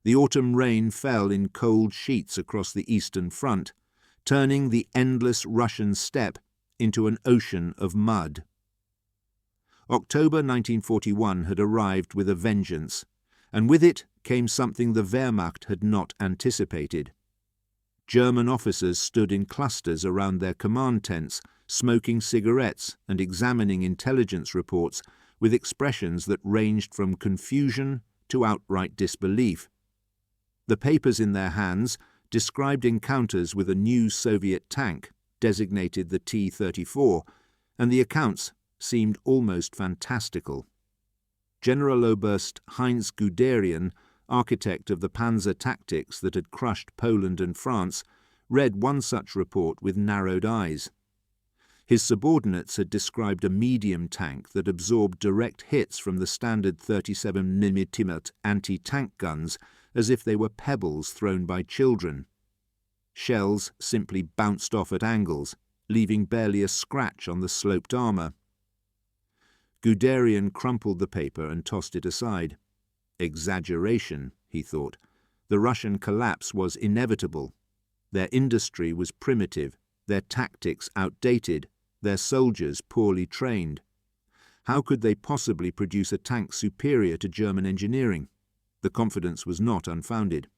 The autumn rain fell in cold sheets across the eastern front, turning the endless Russian steppe into an ocean of mud. October 1941 had arrived with a vengeance, and with it came something the Wehrmacht had not anticipated. German officers stood in clusters around their command tents, smoking cigarettes and examining intelligence reports with expressions that ranged from confusion to outright disbelief. The papers in their hands described encounters with a new Soviet tank, designated the T-34, and the accounts seemed almost fantastical. Generaloberst Heinz Guderian, architect of the Panzer tactics that had crushed Poland and France, read one such report with narrowed eyes. His subordinates had described a medium tank that absorbed direct hits from the standard 37mm anti-tank guns as if they were pebbles thrown by children. Shells simply bounced off at angles, leaving barely a scratch on the sloped armour. Guderian crumpled the paper and tossed it aside. Exaggeration, he thought. The Russian collapse was inevitable. Their industry was primitive, their tactics outdated, their soldiers poorly trained. How could they possibly produce a tank superior to German engineering? The confidence was not unfounded.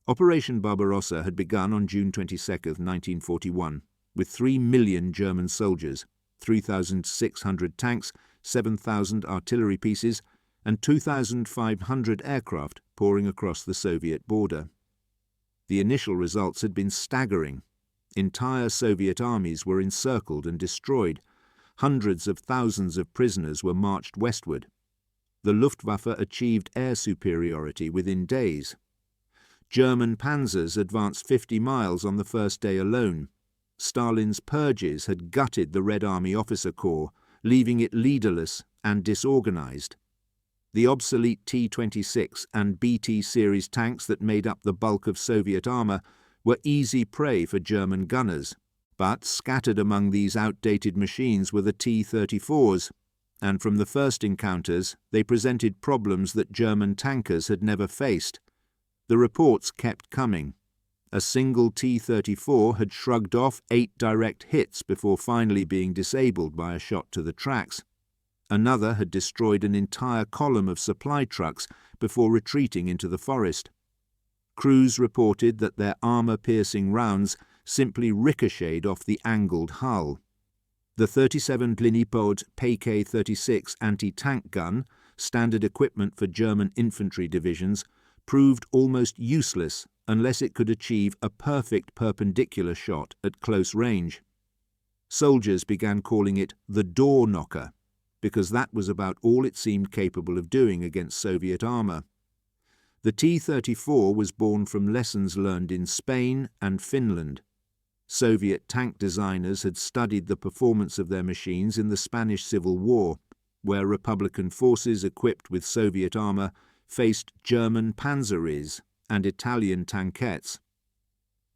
Operation Barbarossa had begun on June 22, 1941, with 3 million German soldiers, 3,600 tanks, 7,000 artillery pieces, and 2,500 aircraft pouring across the Soviet border. The initial results had been staggering. Entire Soviet armies were encircled and destroyed. Hundreds of thousands of prisoners were marched westward. The Luftwaffe achieved air superiority within days. German panzers advanced 50 miles on the first day alone. Stalin's purges had gutted the Red Army officer corps, leaving it leaderless and disorganized. The obsolete T-26 and BT series tanks that made up the bulk of Soviet armor were easy prey for German gunners, but scattered among these outdated machines were the T-34s, and from the first encounters they presented problems that German tankers had never faced. The reports kept coming. A single T-34 had shrugged off 8 direct hits before finally being disabled by a shot to the tracks. Another had destroyed an entire column of supply trucks before retreating into the forest. Crews reported that their armor-piercing rounds simply ricocheted off the angled hull. The 37 Blinipod PK-36 anti-tank gun, standard equipment for German infantry divisions, proved almost useless unless it could achieve a perfect perpendicular shot at close range. Soldiers began calling it the door knocker, because that was about all it seemed capable of doing against Soviet armor. The T-34 was born from lessons learned in Spain and Finland. Soviet tank designers had studied the performance of their machines in the Spanish Civil War, where Republican forces equipped with Soviet armor faced German Panzers and Italian tankettes.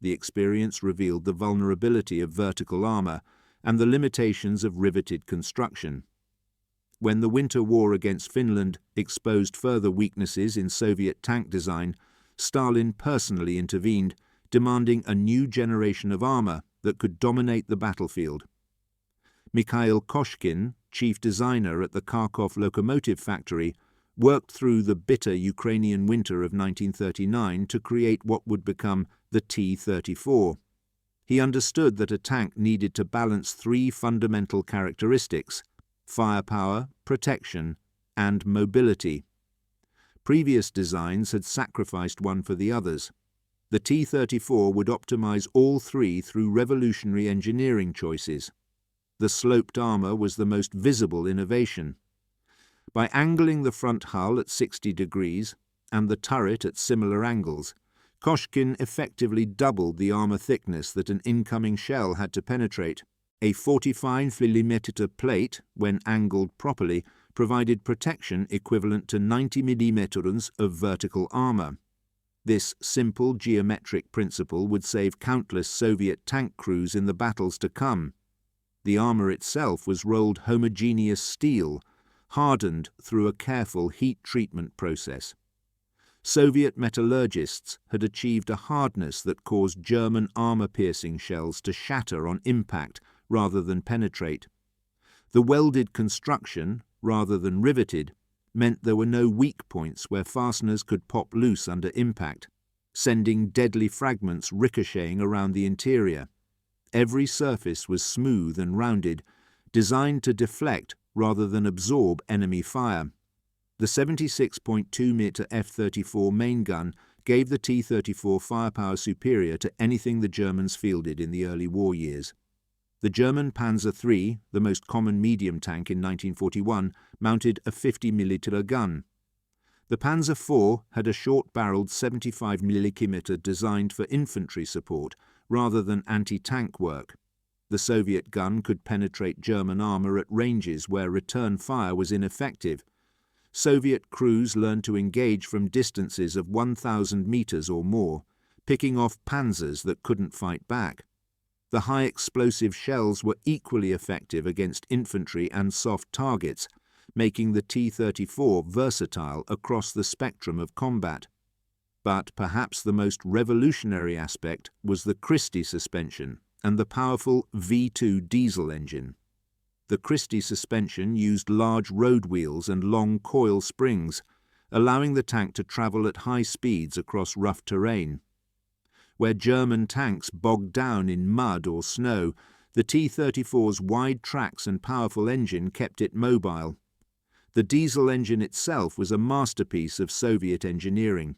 The experience revealed the vulnerability of vertical armor and the limitations of riveted construction. When the winter war against Finland exposed further weaknesses in Soviet tank design, Stalin personally intervened, demanding a new generation of armor that could dominate the battlefield. Mikhail Koshkin, chief designer at the Kharkov locomotive factory, worked through the bitter Ukrainian winter of 1939 to create what would become the T-34. He understood that a tank needed to balance 3 fundamental characteristics: firepower, protection, and mobility. Previous designs had sacrificed one for the others. The T-34 would optimize all 3 through revolutionary engineering choices. The sloped armor was the most visible innovation. By angling the front hull at 60 degrees and the turret at similar angles, Koshkin effectively doubled the armor thickness that an incoming shell had to penetrate. A 45mm plate, when angled properly, provided protection equivalent to 90 mm of vertical armor. This simple geometric principle would save countless Soviet tank crews in the battles to come. The armor itself was rolled homogeneous steel, hardened through a careful heat treatment process. Soviet metallurgists had achieved a hardness that caused German armor-piercing shells to shatter on impact rather than penetrate. The welded construction, rather than riveted, meant there were no weak points where fasteners could pop loose under impact, sending deadly fragments ricocheting around the interior. Every surface was smooth and rounded, designed to deflect rather than absorb enemy fire. The 76.2-meter F-34 main gun gave the T-34 firepower superior to anything the Germans fielded in the early war years. The German Panzer III, the most common medium tank in 1941, mounted a 50mm gun. The Panzer IV had a short-barreled 75mm designed for infantry support rather than anti-tank work. The Soviet gun could penetrate German armor at ranges where return fire was ineffective. Soviet crews learned to engage from distances of 1,000 meters or more, picking off panzers that couldn't fight back. The high-explosive shells were equally effective against infantry and soft targets, making the T-34 versatile across the spectrum of combat. But perhaps the most revolutionary aspect was the Christie suspension and the powerful V2 diesel engine. The Christie suspension used large road wheels and long coil springs, allowing the tank to travel at high speeds across rough terrain. Where German tanks bogged down in mud or snow, the T-34's wide tracks and powerful engine kept it mobile. The diesel engine itself was a masterpiece of Soviet engineering.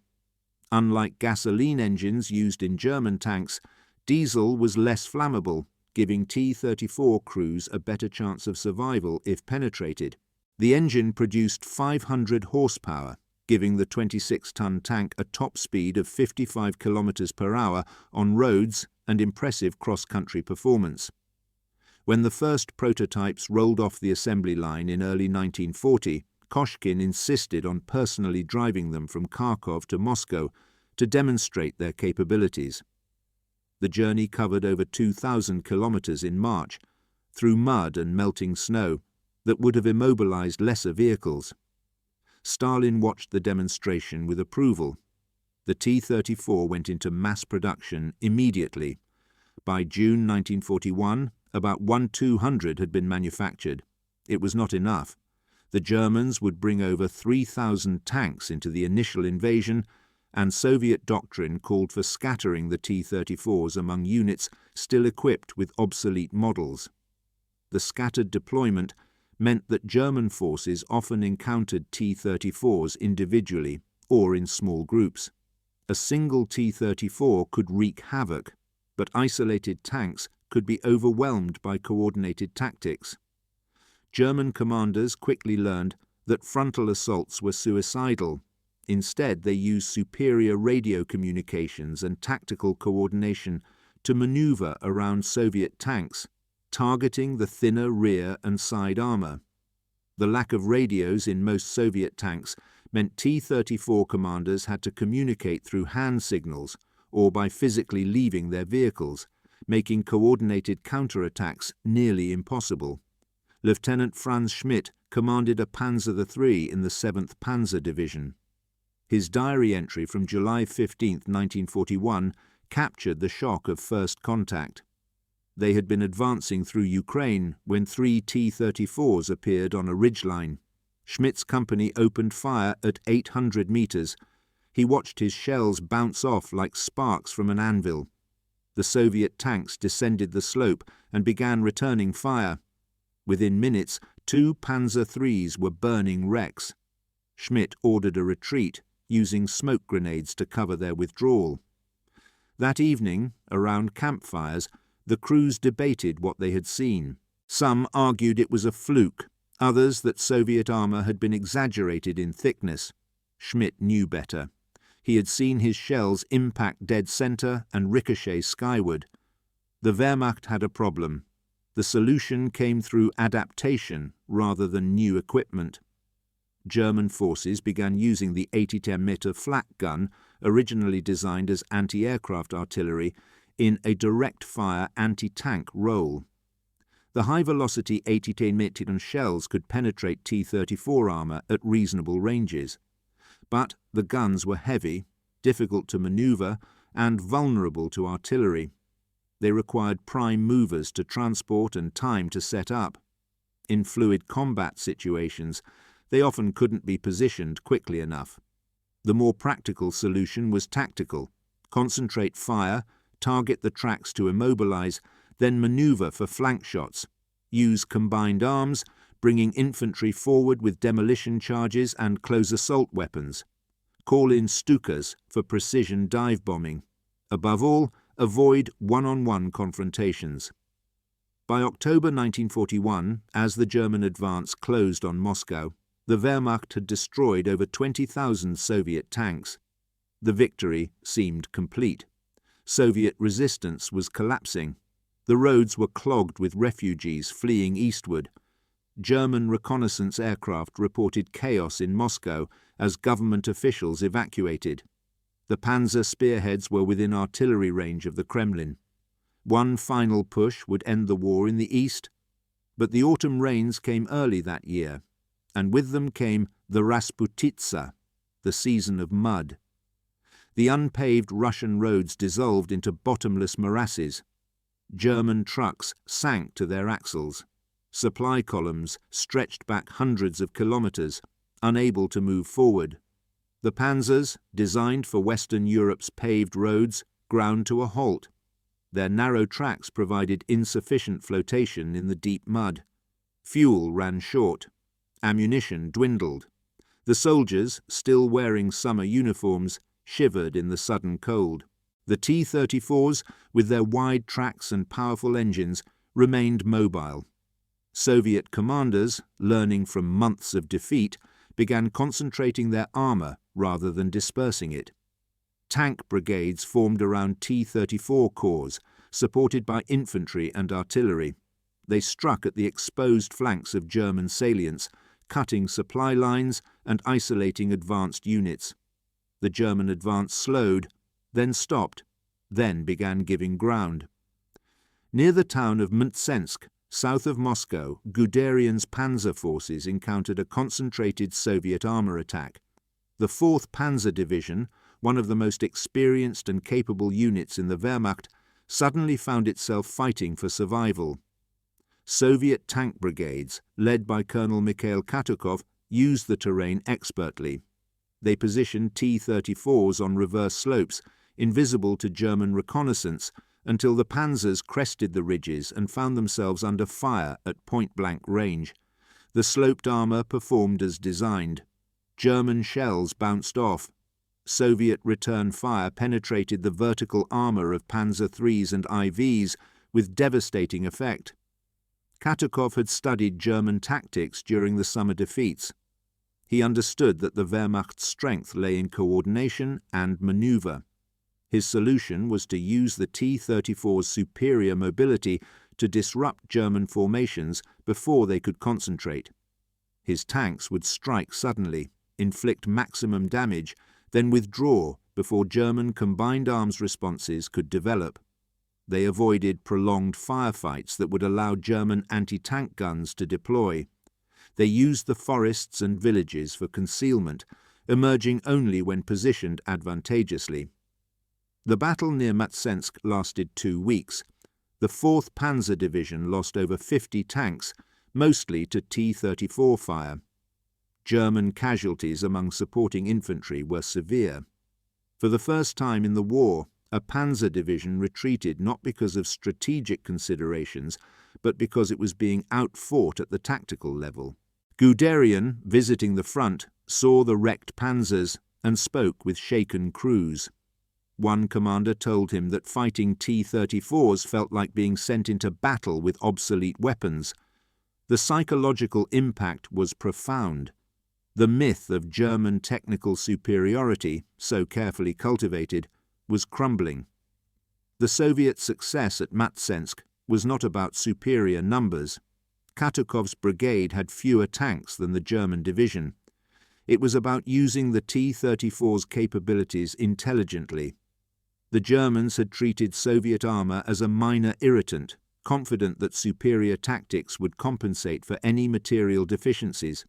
Unlike gasoline engines used in German tanks, diesel was less flammable, giving T-34 crews a better chance of survival if penetrated. The engine produced 500 horsepower, giving the 26-ton tank a top speed of 55 kilometers per hour on roads and impressive cross-country performance. When the first prototypes rolled off the assembly line in early 1940, Koshkin insisted on personally driving them from Kharkov to Moscow to demonstrate their capabilities. The journey covered over 2,000 kilometers in March, through mud and melting snow that would have immobilized lesser vehicles. Stalin watched the demonstration with approval. The T-34 went into mass production immediately. By June 1941, about 1/200 had been manufactured. It was not enough. The Germans would bring over 3,000 tanks into the initial invasion, and Soviet doctrine called for scattering the T-34s among units still equipped with obsolete models. The scattered deployment meant that German forces often encountered T-34s individually or in small groups. A single T-34 could wreak havoc, but isolated tanks could be overwhelmed by coordinated tactics. German commanders quickly learned that frontal assaults were suicidal. Instead, they used superior radio communications and tactical coordination to maneuver around Soviet tanks, targeting the thinner rear and side armor. The lack of radios in most Soviet tanks meant T-34 commanders had to communicate through hand signals or by physically leaving their vehicles, making coordinated counterattacks nearly impossible. Lieutenant Franz Schmidt commanded a Panzer III in the 7th Panzer Division. His diary entry from July 15, 1941, captured the shock of first contact. They had been advancing through Ukraine when 3 T-34s appeared on a ridgeline. Schmidt's company opened fire at 800 meters. He watched his shells bounce off like sparks from an anvil. The Soviet tanks descended the slope and began returning fire. Within minutes, 2 Panzer IIIs were burning wrecks. Schmidt ordered a retreat, using smoke grenades to cover their withdrawal. That evening, around campfires, the crews debated what they had seen. Some argued it was a fluke, others that Soviet armor had been exaggerated in thickness. Schmidt knew better. He had seen his shells impact dead center and ricochet skyward. The Wehrmacht had a problem. The solution came through adaptation rather than new equipment. German forces began using the 80-meter flak gun, originally designed as anti-aircraft artillery, in a direct-fire anti-tank role. The high-velocity 80-meter shells could penetrate T-34 armor at reasonable ranges. but the guns were heavy, difficult to maneuver, and vulnerable to artillery. They required prime movers to transport and time to set up. In fluid combat situations, they often couldn't be positioned quickly enough. The more practical solution was tactical: concentrate fire, target the tracks to immobilize, then maneuver for flank shots, use combined arms, bringing infantry forward with demolition charges and close assault weapons, call in Stukas for precision dive bombing. Above all, avoid one-on-one confrontations. By October 1941, as the German advance closed on Moscow, the Wehrmacht had destroyed over 20,000 Soviet tanks. The victory seemed complete. Soviet resistance was collapsing. The roads were clogged with refugees fleeing eastward. German reconnaissance aircraft reported chaos in Moscow as government officials evacuated. The Panzer spearheads were within artillery range of the Kremlin. One final push would end the war in the east, but the autumn rains came early that year, and with them came the Rasputitsa, the season of mud. The unpaved Russian roads dissolved into bottomless morasses. German trucks sank to their axles. Supply columns stretched back hundreds of kilometers, unable to move forward. The panzers, designed for Western Europe's paved roads, ground to a halt. Their narrow tracks provided insufficient flotation in the deep mud. Fuel ran short. Ammunition dwindled. The soldiers, still wearing summer uniforms, shivered in the sudden cold. The T-34s, with their wide tracks and powerful engines, remained mobile. Soviet commanders, learning from months of defeat, began concentrating their armor rather than dispersing it. Tank brigades formed around T-34 corps, supported by infantry and artillery. They struck at the exposed flanks of German salients, cutting supply lines and isolating advanced units. The German advance slowed, then stopped, then began giving ground. Near the town of Mtsensk, south of Moscow, Guderian's panzer forces encountered a concentrated Soviet armor attack. The 4th Panzer Division, one of the most experienced and capable units in the Wehrmacht, suddenly found itself fighting for survival. Soviet tank brigades, led by Colonel Mikhail Katukov, used the terrain expertly. They positioned T-34s on reverse slopes, invisible to German reconnaissance, until the panzers crested the ridges and found themselves under fire at point-blank range. The sloped armor performed as designed. German shells bounced off. Soviet return fire penetrated the vertical armor of Panzer IIIs and IVs with devastating effect. Katukov had studied German tactics during the summer defeats. He understood that the Wehrmacht's strength lay in coordination and maneuver. His solution was to use the T-34's superior mobility to disrupt German formations before they could concentrate. His tanks would strike suddenly, inflict maximum damage, then withdraw before German combined arms responses could develop. They avoided prolonged firefights that would allow German anti-tank guns to deploy. They used the forests and villages for concealment, emerging only when positioned advantageously. The battle near Mtsensk lasted 2 weeks. The 4th Panzer Division lost over 50 tanks, mostly to T-34 fire. German casualties among supporting infantry were severe. For the first time in the war, a Panzer Division retreated not because of strategic considerations, but because it was being outfought at the tactical level. Guderian, visiting the front, saw the wrecked panzers and spoke with shaken crews. One commander told him that fighting T-34s felt like being sent into battle with obsolete weapons. The psychological impact was profound. The myth of German technical superiority, so carefully cultivated, was crumbling. The Soviet success at Mtsensk was not about superior numbers. Katukov's brigade had fewer tanks than the German division. It was about using the T-34's capabilities intelligently. The Germans had treated Soviet armor as a minor irritant, confident that superior tactics would compensate for any material deficiencies.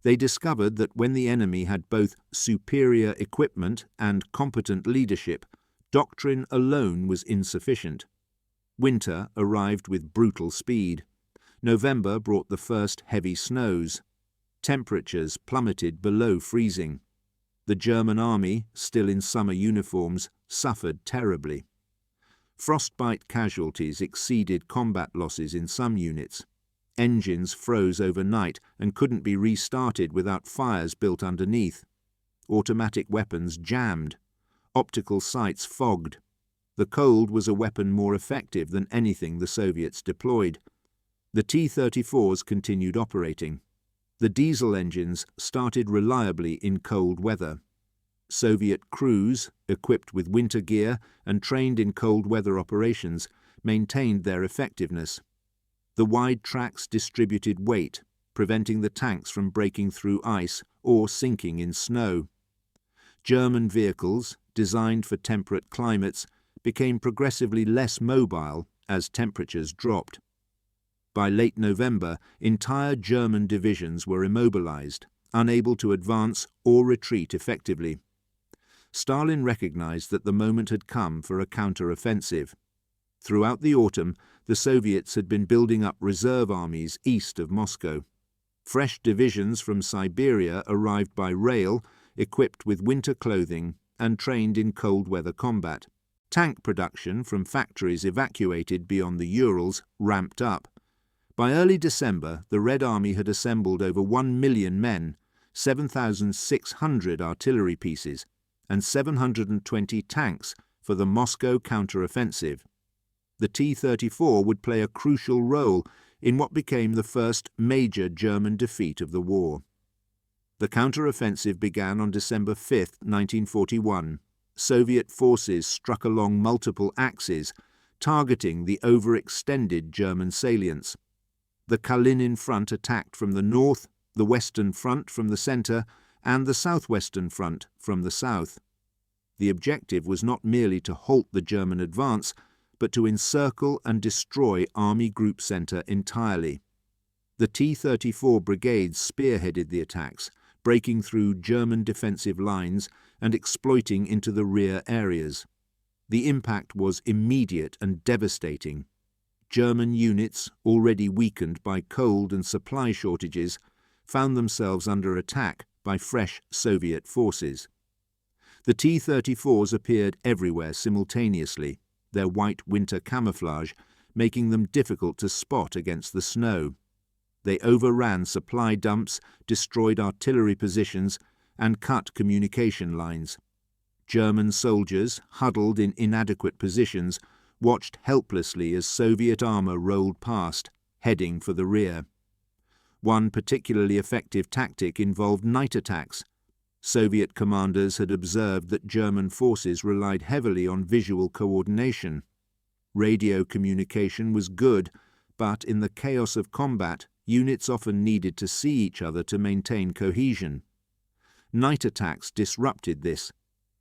They discovered that when the enemy had both superior equipment and competent leadership, doctrine alone was insufficient. Winter arrived with brutal speed. November brought the first heavy snows. Temperatures plummeted below freezing. The German army, still in summer uniforms, suffered terribly. Frostbite casualties exceeded combat losses in some units. Engines froze overnight and couldn't be restarted without fires built underneath. Automatic weapons jammed. Optical sights fogged. The cold was a weapon more effective than anything the Soviets deployed. The T-34s continued operating. The diesel engines started reliably in cold weather. Soviet crews, equipped with winter gear and trained in cold weather operations, maintained their effectiveness. The wide tracks distributed weight, preventing the tanks from breaking through ice or sinking in snow. German vehicles, designed for temperate climates, became progressively less mobile as temperatures dropped. By late November, entire German divisions were immobilized, unable to advance or retreat effectively. Stalin recognized that the moment had come for a counter-offensive. Throughout the autumn, the Soviets had been building up reserve armies east of Moscow. Fresh divisions from Siberia arrived by rail, equipped with winter clothing and trained in cold weather combat. Tank production from factories evacuated beyond the Urals ramped up. By early December, the Red Army had assembled over 1 million men, 7,600 artillery pieces, and 720 tanks for the Moscow counter-offensive. The T-34 would play a crucial role in what became the first major German defeat of the war. The counter-offensive began on December 5, 1941. Soviet forces struck along multiple axes, targeting the overextended German salients. The Kalinin Front attacked from the north, the Western Front from the centre, and the Southwestern Front from the south. The objective was not merely to halt the German advance, but to encircle and destroy Army Group Centre entirely. The T-34 brigades spearheaded the attacks, breaking through German defensive lines and exploiting into the rear areas. The impact was immediate and devastating. German units, already weakened by cold and supply shortages, found themselves under attack by fresh Soviet forces. The T-34s appeared everywhere simultaneously, their white winter camouflage making them difficult to spot against the snow. They overran supply dumps, destroyed artillery positions, and cut communication lines. German soldiers, huddled in inadequate positions, watched helplessly as Soviet armor rolled past, heading for the rear. One particularly effective tactic involved night attacks. Soviet commanders had observed that German forces relied heavily on visual coordination. Radio communication was good, but in the chaos of combat, units often needed to see each other to maintain cohesion. Night attacks disrupted this.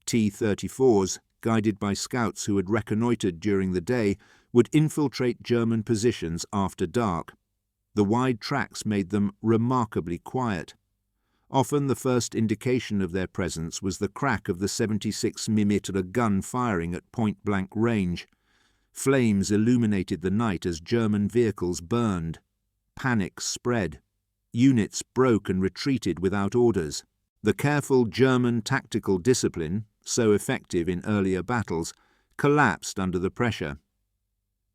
T-34s, guided by scouts who had reconnoitred during the day, would infiltrate German positions after dark. The wide tracks made them remarkably quiet. Often the first indication of their presence was the crack of the 76mm gun firing at point-blank range. Flames illuminated the night as German vehicles burned. Panic spread. Units broke and retreated without orders. The careful German tactical discipline, so effective in earlier battles, collapsed under the pressure.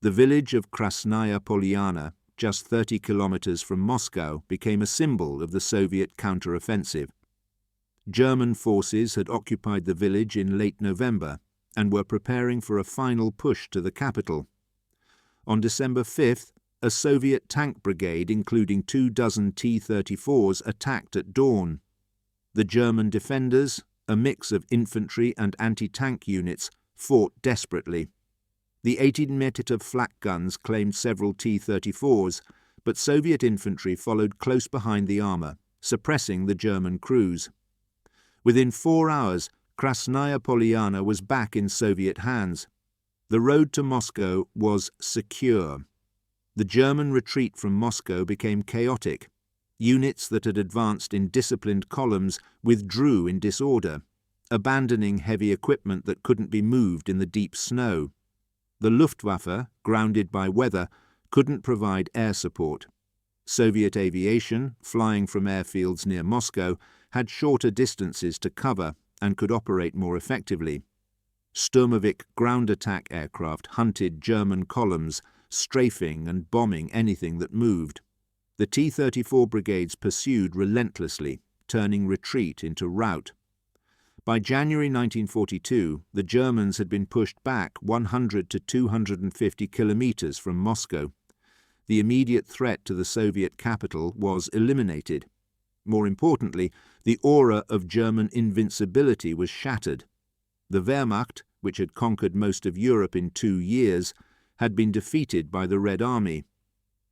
The village of Krasnaya Polyana, just 30 kilometers from Moscow, became a symbol of the Soviet counter-offensive. German forces had occupied the village in late November and were preparing for a final push to the capital. On December 5th, a Soviet tank brigade including 24 T-34s attacked at dawn. The German defenders, a mix of infantry and anti-tank units, fought desperately. The 18mm flak guns claimed several T-34s, but Soviet infantry followed close behind the armour, suppressing the German crews. Within 4 hours, Krasnaya Polyana was back in Soviet hands. The road to Moscow was secure. The German retreat from Moscow became chaotic. Units that had advanced in disciplined columns withdrew in disorder, abandoning heavy equipment that couldn't be moved in the deep snow. The Luftwaffe, grounded by weather, couldn't provide air support. Soviet aviation, flying from airfields near Moscow, had shorter distances to cover and could operate more effectively. Sturmovik ground attack aircraft hunted German columns, strafing and bombing anything that moved. The T-34 brigades pursued relentlessly, turning retreat into rout. By January 1942, the Germans had been pushed back 100 to 250 kilometers from Moscow. The immediate threat to the Soviet capital was eliminated. More importantly, the aura of German invincibility was shattered. The Wehrmacht, which had conquered most of Europe in 2 years, had been defeated by the Red Army.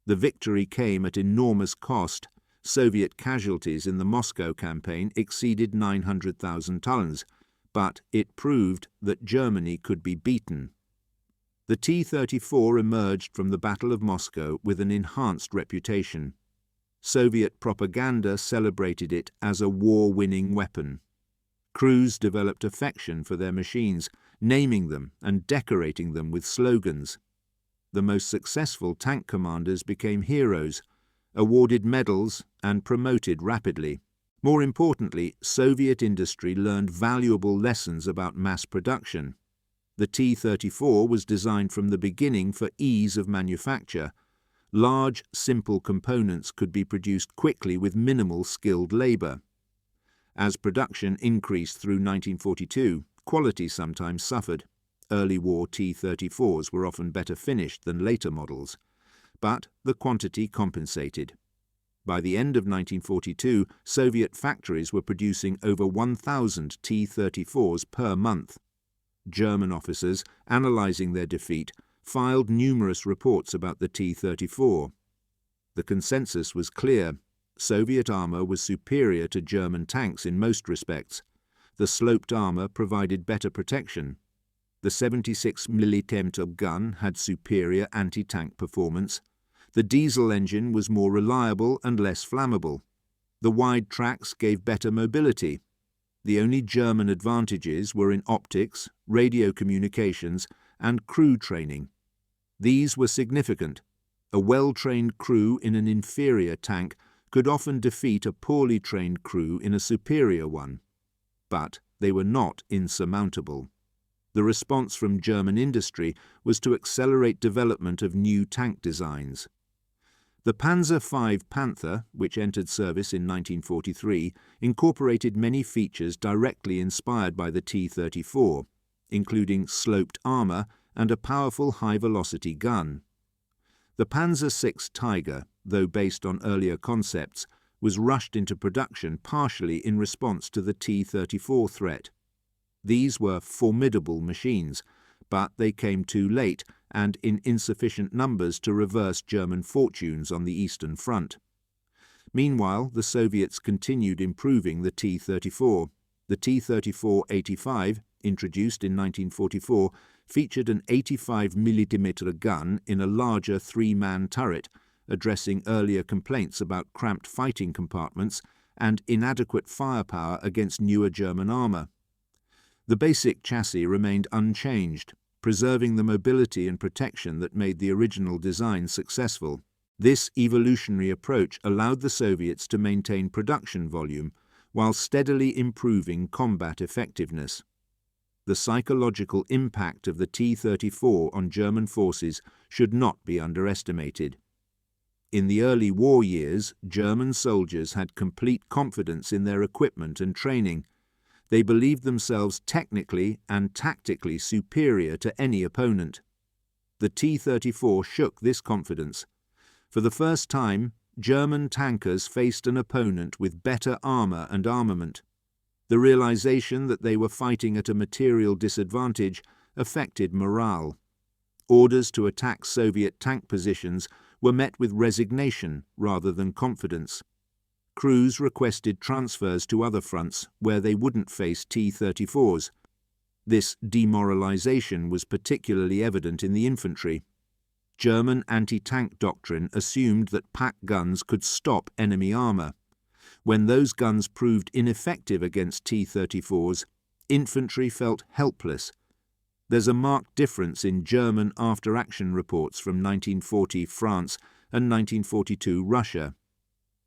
The victory came at enormous cost. Soviet casualties in the Moscow campaign exceeded 900,000 tons, but it proved that Germany could be beaten. The T-34 emerged from the Battle of Moscow with an enhanced reputation. Soviet propaganda celebrated it as a war-winning weapon. Crews developed affection for their machines, naming them and decorating them with slogans. The most successful tank commanders became heroes, awarded medals and promoted rapidly. More importantly, Soviet industry learned valuable lessons about mass production. The T-34 was designed from the beginning for ease of manufacture. Large, simple components could be produced quickly with minimal skilled labor. As production increased through 1942, quality sometimes suffered. Early war T-34s were often better finished than later models, but the quantity compensated. By the end of 1942, Soviet factories were producing over 1,000 T-34s per month. German officers, analyzing their defeat, filed numerous reports about the T-34. The consensus was clear. Soviet armor was superior to German tanks in most respects. The sloped armor provided better protection. The 76 mm gun had superior anti-tank performance. The diesel engine was more reliable and less flammable. The wide tracks gave better mobility. The only German advantages were in optics, radio communications, and crew training. These were significant. A well-trained crew in an inferior tank could often defeat a poorly trained crew in a superior one. But they were not insurmountable. The response from German industry was to accelerate development of new tank designs. The Panzer V Panther, which entered service in 1943, incorporated many features directly inspired by the T-34, including sloped armor and a powerful high-velocity gun. The Panzer VI Tiger, though based on earlier concepts, was rushed into production partially in response to the T-34 threat. These were formidable machines, but they came too late and in insufficient numbers to reverse German fortunes on the Eastern Front. Meanwhile, the Soviets continued improving the T-34. The T-34-85, introduced in 1944, featured an 85 mm gun in a larger 3-man turret, addressing earlier complaints about cramped fighting compartments and inadequate firepower against newer German armor. The basic chassis remained unchanged, preserving the mobility and protection that made the original design successful. This evolutionary approach allowed the Soviets to maintain production volume while steadily improving combat effectiveness. The psychological impact of the T-34 on German forces should not be underestimated. In the early war years, German soldiers had complete confidence in their equipment and training. They believed themselves technically and tactically superior to any opponent. The T-34 shook this confidence. For the first time, German tankers faced an opponent with better armor and armament. The realization that they were fighting at a material disadvantage affected morale. Orders to attack Soviet tank positions were met with resignation rather than confidence. Crews requested transfers to other fronts where they wouldn't face T-34s. This demoralization was particularly evident in the infantry. German anti-tank doctrine assumed that pack guns could stop enemy armour. When those guns proved ineffective against T-34s, infantry felt helpless. There's a marked difference in German after-action reports from 1940 France and 1942 Russia.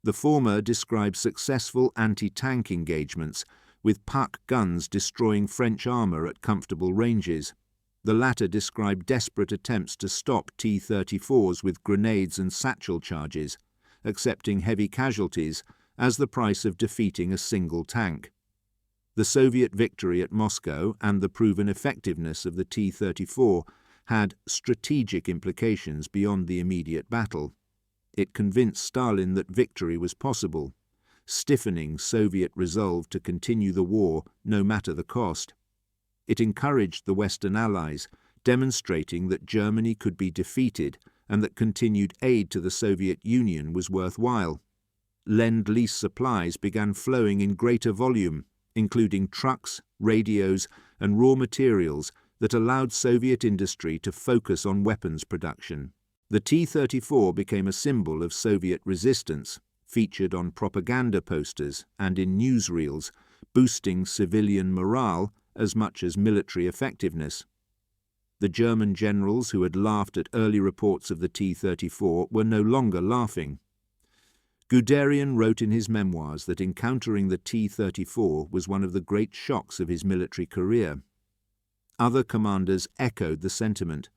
The former describe successful anti-tank engagements, with pack guns destroying French armour at comfortable ranges. The latter describe desperate attempts to stop T-34s with grenades and satchel charges, accepting heavy casualties as the price of defeating a single tank. The Soviet victory at Moscow and the proven effectiveness of the T-34 had strategic implications beyond the immediate battle. It convinced Stalin that victory was possible, stiffening Soviet resolve to continue the war no matter the cost. It encouraged the Western Allies, demonstrating that Germany could be defeated and that continued aid to the Soviet Union was worthwhile. Lend-Lease supplies began flowing in greater volume, including trucks, radios, and raw materials that allowed Soviet industry to focus on weapons production. The T-34 became a symbol of Soviet resistance, featured on propaganda posters and in newsreels, boosting civilian morale as much as military effectiveness. The German generals who had laughed at early reports of the T-34 were no longer laughing. Guderian wrote in his memoirs that encountering the T-34 was one of the great shocks of his military career. Other commanders echoed the sentiment.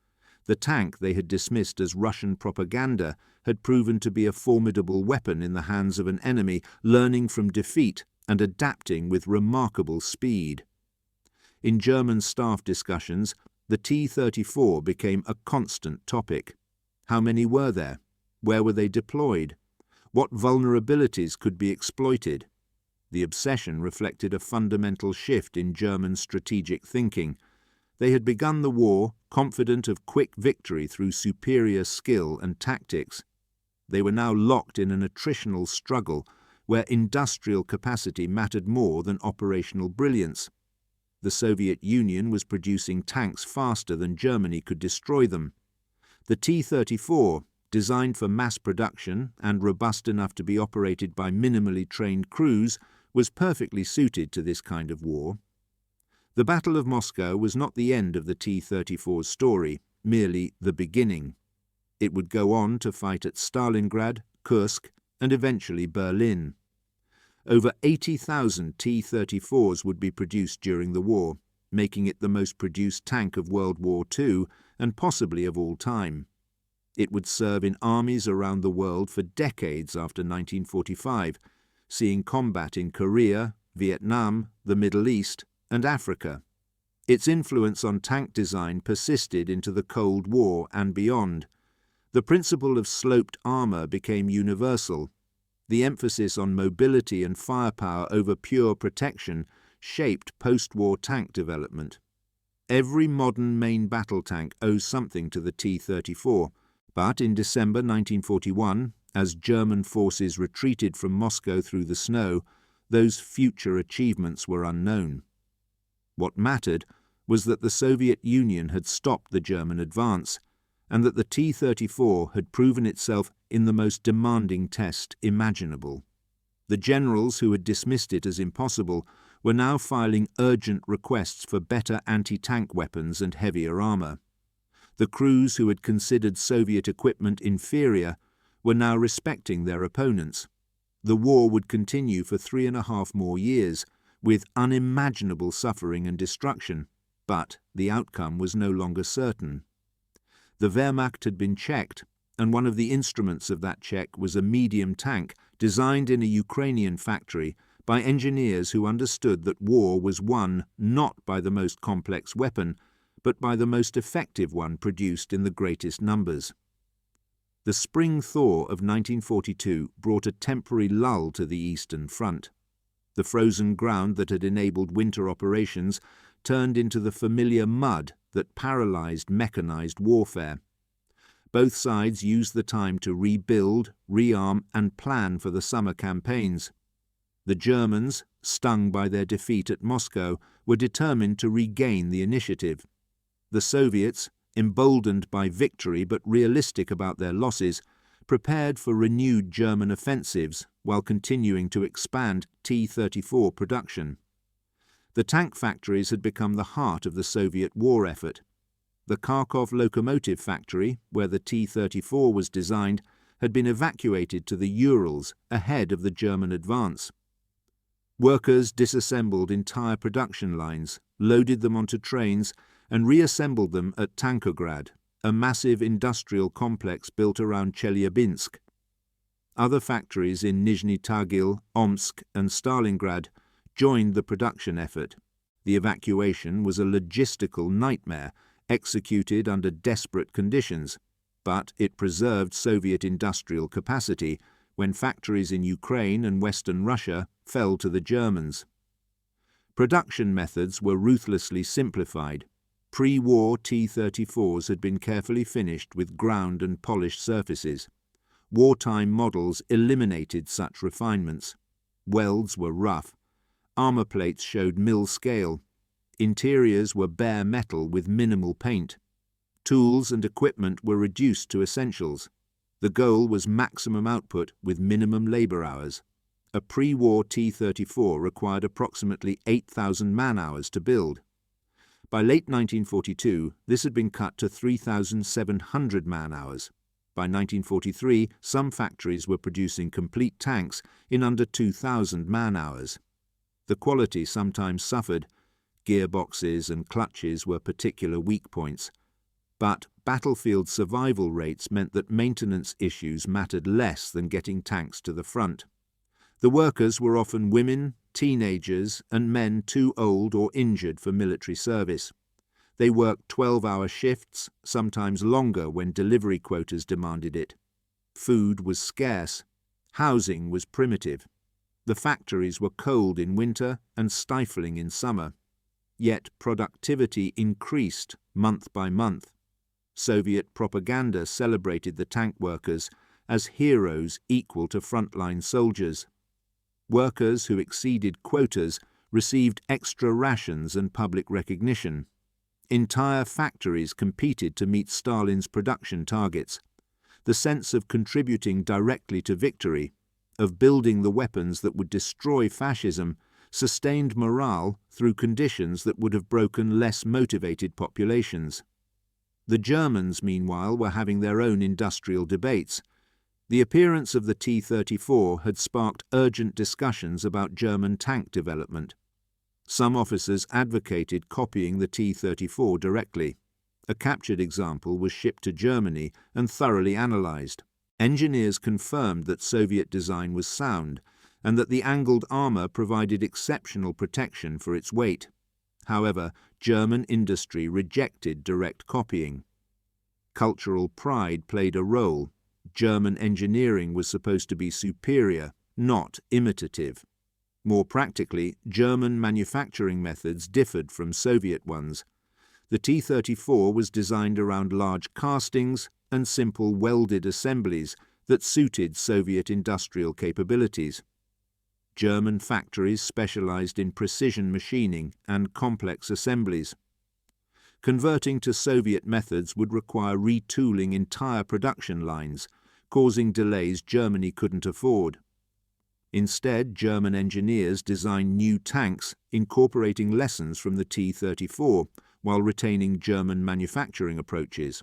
The tank they had dismissed as Russian propaganda had proven to be a formidable weapon in the hands of an enemy, learning from defeat and adapting with remarkable speed. In German staff discussions, the T-34 became a constant topic. How many were there? Where were they deployed? What vulnerabilities could be exploited? The obsession reflected a fundamental shift in German strategic thinking. They had begun the war confident of quick victory through superior skill and tactics. They were now locked in an attritional struggle where industrial capacity mattered more than operational brilliance. The Soviet Union was producing tanks faster than Germany could destroy them. The T-34, designed for mass production and robust enough to be operated by minimally trained crews, was perfectly suited to this kind of war. The Battle of Moscow was not the end of the T-34's story, merely the beginning. It would go on to fight at Stalingrad, Kursk, and eventually Berlin. Over 80,000 T-34s would be produced during the war, making it the most produced tank of World War II and possibly of all time. It would serve in armies around the world for decades after 1945, seeing combat in Korea, Vietnam, the Middle East, and Africa. Its influence on tank design persisted into the Cold War and beyond. The principle of sloped armour became universal. The emphasis on mobility and firepower over pure protection shaped post-war tank development. Every modern main battle tank owes something to the T-34, but in December 1941, as German forces retreated from Moscow through the snow, those future achievements were unknown. What mattered was that the Soviet Union had stopped the German advance, and that the T-34 had proven itself in the most demanding test imaginable. The generals who had dismissed it as impossible were now filing urgent requests for better anti-tank weapons and heavier armour. The crews who had considered Soviet equipment inferior were now respecting their opponents. The war would continue for 3.5 more years, with unimaginable suffering and destruction, but the outcome was no longer certain. The Wehrmacht had been checked, and one of the instruments of that check was a medium tank designed in a Ukrainian factory by engineers who understood that war was won not by the most complex weapon, but by the most effective one produced in the greatest numbers. The spring thaw of 1942 brought a temporary lull to the Eastern Front. The frozen ground that had enabled winter operations turned into the familiar mud that paralysed mechanized warfare. Both sides used the time to rebuild, rearm, and plan for the summer campaigns. The Germans, stung by their defeat at Moscow, were determined to regain the initiative. The Soviets, emboldened by victory but realistic about their losses, prepared for renewed German offensives while continuing to expand T-34 production. The tank factories had become the heart of the Soviet war effort. The Kharkov locomotive factory, where the T-34 was designed, had been evacuated to the Urals ahead of the German advance. Workers disassembled entire production lines, loaded them onto trains, and reassembled them at Tankograd, a massive industrial complex built around Chelyabinsk. Other factories in Nizhny Tagil, Omsk, and Stalingrad joined the production effort. The evacuation was a logistical nightmare, executed under desperate conditions, but it preserved Soviet industrial capacity when factories in Ukraine and Western Russia fell to the Germans. Production methods were ruthlessly simplified. Pre-war T-34s had been carefully finished with ground and polished surfaces. Wartime models eliminated such refinements. Welds were rough. Armor plates showed mill scale. Interiors were bare metal with minimal paint. Tools and equipment were reduced to essentials. The goal was maximum output with minimum labor hours. A pre-war T-34 required approximately 8,000 man-hours to build. By late 1942, this had been cut to 3,700 man-hours. By 1943, some factories were producing complete tanks in under 2,000 man-hours. The quality sometimes suffered. Gearboxes and clutches were particular weak points. But battlefield survival rates meant that maintenance issues mattered less than getting tanks to the front. The workers were often women, teenagers, and men too old or injured for military service. They worked 12-hour shifts, sometimes longer when delivery quotas demanded it. Food was scarce. Housing was primitive. The factories were cold in winter and stifling in summer. Yet productivity increased month by month. Soviet propaganda celebrated the tank workers as heroes equal to frontline soldiers. Workers who exceeded quotas received extra rations and public recognition. Entire factories competed to meet Stalin's production targets. The sense of contributing directly to victory, of building the weapons that would destroy fascism, sustained morale through conditions that would have broken less motivated populations. The Germans, meanwhile, were having their own industrial debates. The appearance of the T-34 had sparked urgent discussions about German tank development. Some officers advocated copying the T-34 directly. A captured example was shipped to Germany and thoroughly analysed. Engineers confirmed that Soviet design was sound and that the angled armour provided exceptional protection for its weight. However, German industry rejected direct copying. Cultural pride played a role. German engineering was supposed to be superior, not imitative. More practically, German manufacturing methods differed from Soviet ones. The T-34 was designed around large castings and simple welded assemblies that suited Soviet industrial capabilities. German factories specialized in precision machining and complex assemblies. Converting to Soviet methods would require retooling entire production lines, causing delays Germany couldn't afford. Instead, German engineers designed new tanks incorporating lessons from the T-34 while retaining German manufacturing approaches.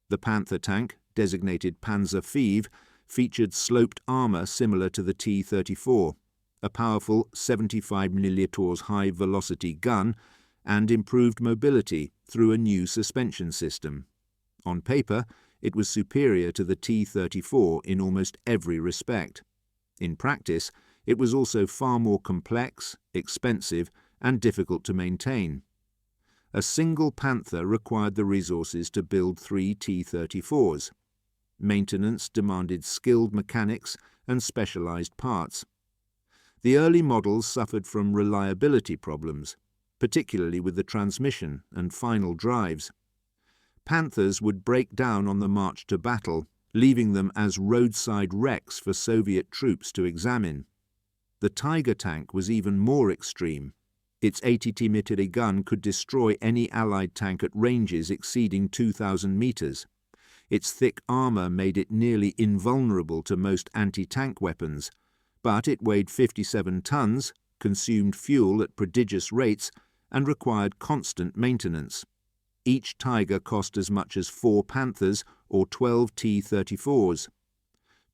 The Panther tank, designated Panzer IV, featured sloped armour similar to the T-34, a powerful 75 mm high-velocity gun, and improved mobility through a new suspension system. On paper, it was superior to the T-34 in almost every respect. In practice, it was also far more complex, expensive, and difficult to maintain. A single Panther required the resources to build 3 T-34s. Maintenance demanded skilled mechanics and specialized parts. The early models suffered from reliability problems, particularly with the transmission and final drives. Panthers would break down on the march to battle, leaving them as roadside wrecks for Soviet troops to examine. The Tiger tank was even more extreme. Its 80mm gun could destroy any Allied tank at ranges exceeding 2,000 meters. Its thick armor made it nearly invulnerable to most anti-tank weapons, but it weighed 57 tons, consumed fuel at prodigious rates, and required constant maintenance. Each Tiger cost as much as 4 Panthers or 12 T-34s.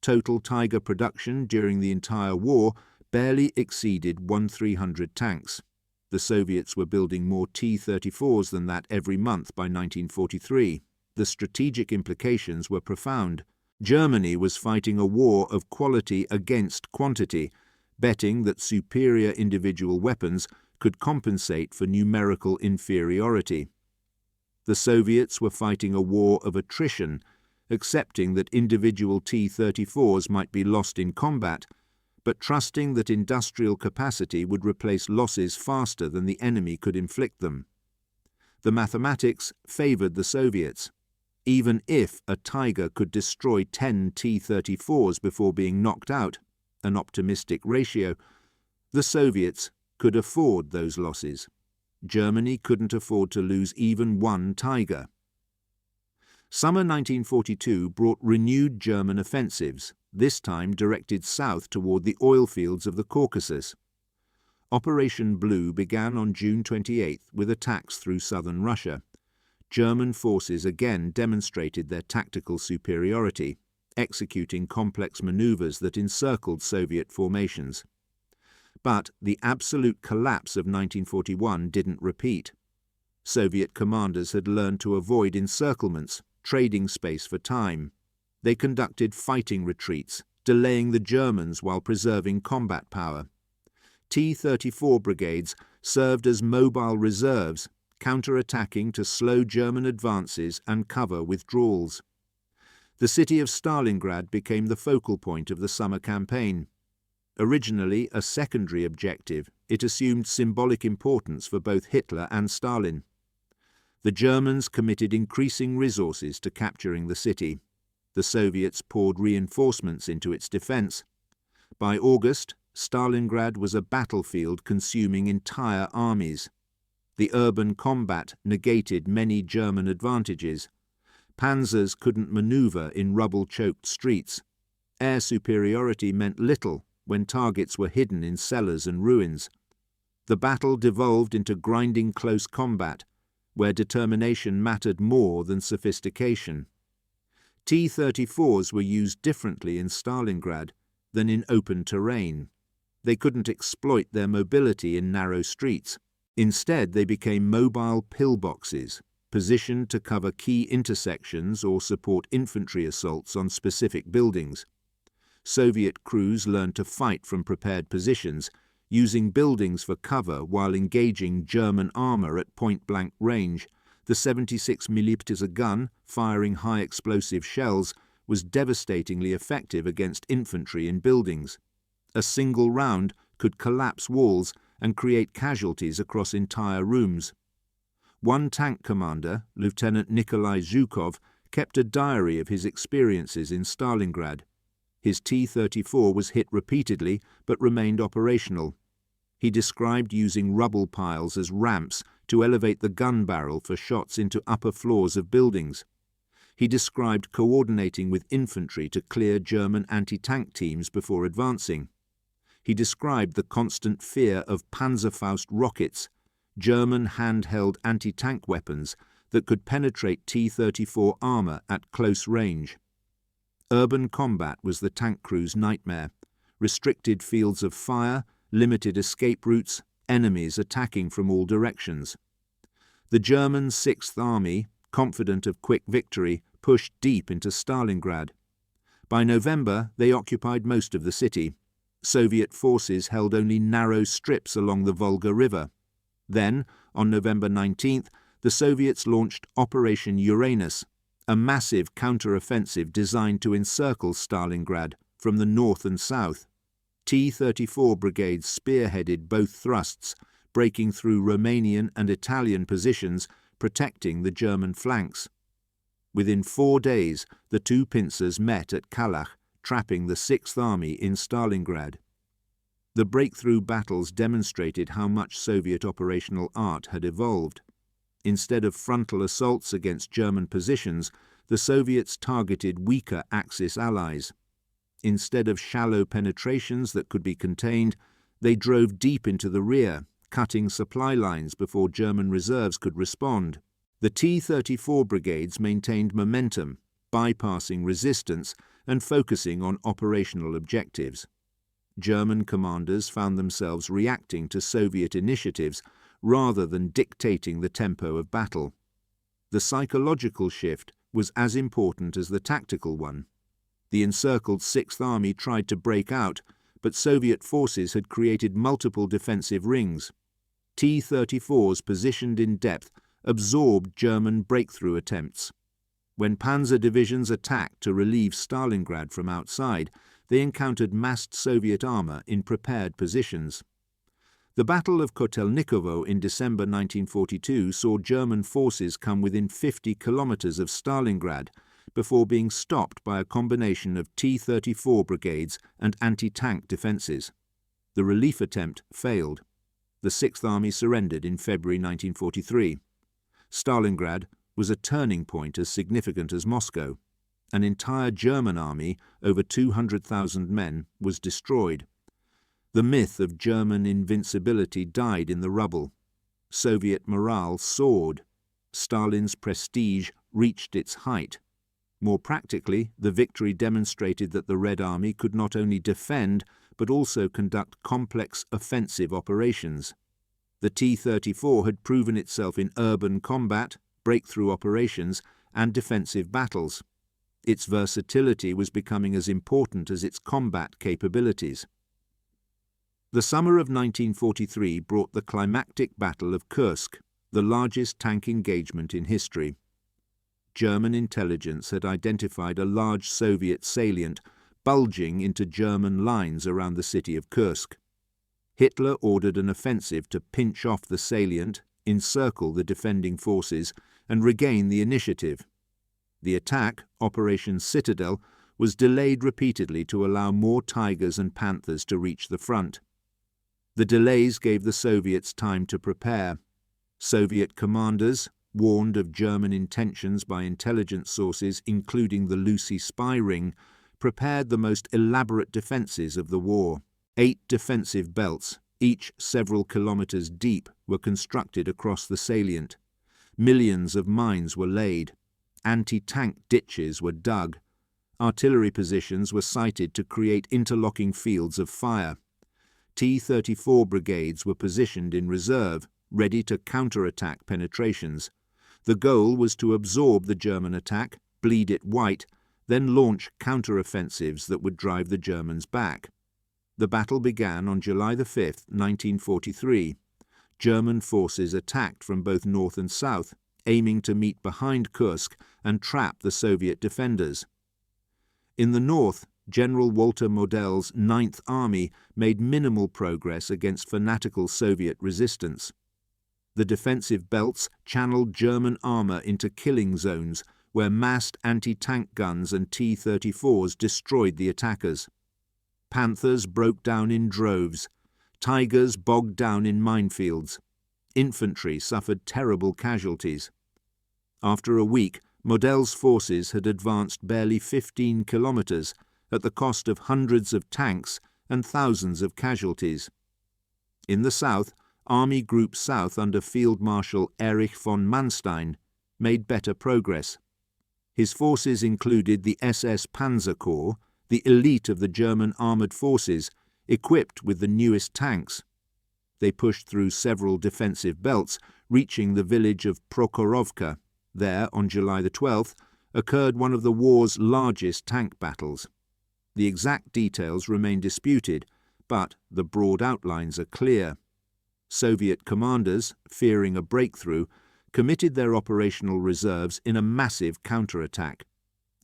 Total Tiger production during the entire war barely exceeded 1,300 tanks. The Soviets were building more T-34s than that every month by 1943. The strategic implications were profound. Germany was fighting a war of quality against quantity, betting that superior individual weapons could compensate for numerical inferiority. The Soviets were fighting a war of attrition, accepting that individual T-34s might be lost in combat, but trusting that industrial capacity would replace losses faster than the enemy could inflict them. The mathematics favored the Soviets. Even if a Tiger could destroy 10 T-34s before being knocked out, an optimistic ratio, the Soviets could afford those losses. Germany couldn't afford to lose even one Tiger. Summer 1942 brought renewed German offensives, this time directed south toward the oil fields of the Caucasus. Operation Blue began on June 28 with attacks through southern Russia. German forces again demonstrated their tactical superiority, executing complex maneuvers that encircled Soviet formations. But the absolute collapse of 1941 didn't repeat. Soviet commanders had learned to avoid encirclements, trading space for time. They conducted fighting retreats, delaying the Germans while preserving combat power. T-34 brigades served as mobile reserves, counter-attacking to slow German advances and cover withdrawals. The city of Stalingrad became the focal point of the summer campaign. Originally a secondary objective, it assumed symbolic importance for both Hitler and Stalin. The Germans committed increasing resources to capturing the city. The Soviets poured reinforcements into its defense. By August, Stalingrad was a battlefield consuming entire armies. The urban combat negated many German advantages. Panzers couldn't maneuver in rubble-choked streets. Air superiority meant little when targets were hidden in cellars and ruins. The battle devolved into grinding close combat, where determination mattered more than sophistication. T-34s were used differently in Stalingrad than in open terrain. They couldn't exploit their mobility in narrow streets. Instead, they became mobile pillboxes, positioned to cover key intersections or support infantry assaults on specific buildings. Soviet crews learned to fight from prepared positions, using buildings for cover while engaging German armor at point-blank range. The 76mm gun, firing high explosive shells, was devastatingly effective against infantry in buildings. A single round could collapse walls and create casualties across entire rooms. One tank commander, Lieutenant Nikolai Zhukov, kept a diary of his experiences in Stalingrad. His T-34 was hit repeatedly but remained operational. He described using rubble piles as ramps to elevate the gun barrel for shots into upper floors of buildings. He described coordinating with infantry to clear German anti-tank teams before advancing. He described the constant fear of Panzerfaust rockets, German handheld anti-tank weapons that could penetrate T-34 armor at close range. Urban combat was the tank crew's nightmare. Restricted fields of fire, limited escape routes, enemies attacking from all directions. The German 6th Army, confident of quick victory, pushed deep into Stalingrad. By November, they occupied most of the city. Soviet forces held only narrow strips along the Volga River. Then, on November 19th, the Soviets launched Operation Uranus, a massive counter-offensive designed to encircle Stalingrad from the north and south. T-34 brigades spearheaded both thrusts, breaking through Romanian and Italian positions, protecting the German flanks. Within 4 days, the two pincers met at Kalach, trapping the 6th Army in Stalingrad. The breakthrough battles demonstrated how much Soviet operational art had evolved. Instead of frontal assaults against German positions, the Soviets targeted weaker Axis allies. Instead of shallow penetrations that could be contained, they drove deep into the rear, cutting supply lines before German reserves could respond. The T-34 brigades maintained momentum, bypassing resistance and focusing on operational objectives. German commanders found themselves reacting to Soviet initiatives rather than dictating the tempo of battle. The psychological shift was as important as the tactical one. The encircled Sixth Army tried to break out, but Soviet forces had created multiple defensive rings. T-34s positioned in depth absorbed German breakthrough attempts. When panzer divisions attacked to relieve Stalingrad from outside, they encountered massed Soviet armor in prepared positions. The Battle of Kotelnikovo in December 1942 saw German forces come within 50 kilometers of Stalingrad before being stopped by a combination of T-34 brigades and anti-tank defenses. The relief attempt failed. The Sixth Army surrendered in February 1943. Stalingrad was a turning point as significant as Moscow. An entire German army, over 200,000 men, was destroyed. The myth of German invincibility died in the rubble. Soviet morale soared. Stalin's prestige reached its height. More practically, the victory demonstrated that the Red Army could not only defend, but also conduct complex offensive operations. The T-34 had proven itself in urban combat, breakthrough operations, and defensive battles. Its versatility was becoming as important as its combat capabilities. The summer of 1943 brought the climactic Battle of Kursk, the largest tank engagement in history. German intelligence had identified a large Soviet salient bulging into German lines around the city of Kursk. Hitler ordered an offensive to pinch off the salient, encircle the defending forces, and regain the initiative. The attack, Operation Citadel, was delayed repeatedly to allow more Tigers and Panthers to reach the front. The delays gave the Soviets time to prepare. Soviet commanders, warned of German intentions by intelligence sources including the Lucy spy ring, prepared the most elaborate defenses of the war. 8 defensive belts, each several kilometers deep, were constructed across the salient. Millions of mines were laid. Anti-tank ditches were dug. Artillery positions were sited to create interlocking fields of fire. T-34 brigades were positioned in reserve, ready to counterattack penetrations. The goal was to absorb the German attack, bleed it white, then launch counteroffensives that would drive the Germans back. The battle began on July 5, 1943. German forces attacked from both north and south, aiming to meet behind Kursk and trap the Soviet defenders. In the north, General Walter Model's Ninth Army made minimal progress against fanatical Soviet resistance. The defensive belts channeled German armor into killing zones where massed anti-tank guns and T-34s destroyed the attackers. Panthers broke down in droves. Tigers bogged down in minefields. Infantry suffered terrible casualties. After a week, Model's forces had advanced barely 15 kilometers at the cost of hundreds of tanks and thousands of casualties. In the south, Army Group South under Field Marshal Erich von Manstein made better progress. His forces included the SS Panzer Corps, the elite of the German armoured forces, equipped with the newest tanks. They pushed through several defensive belts, reaching the village of Prokhorovka. There, on July the 12th, occurred one of the war's largest tank battles. The exact details remain disputed, but the broad outlines are clear. Soviet commanders, fearing a breakthrough, committed their operational reserves in a massive counterattack.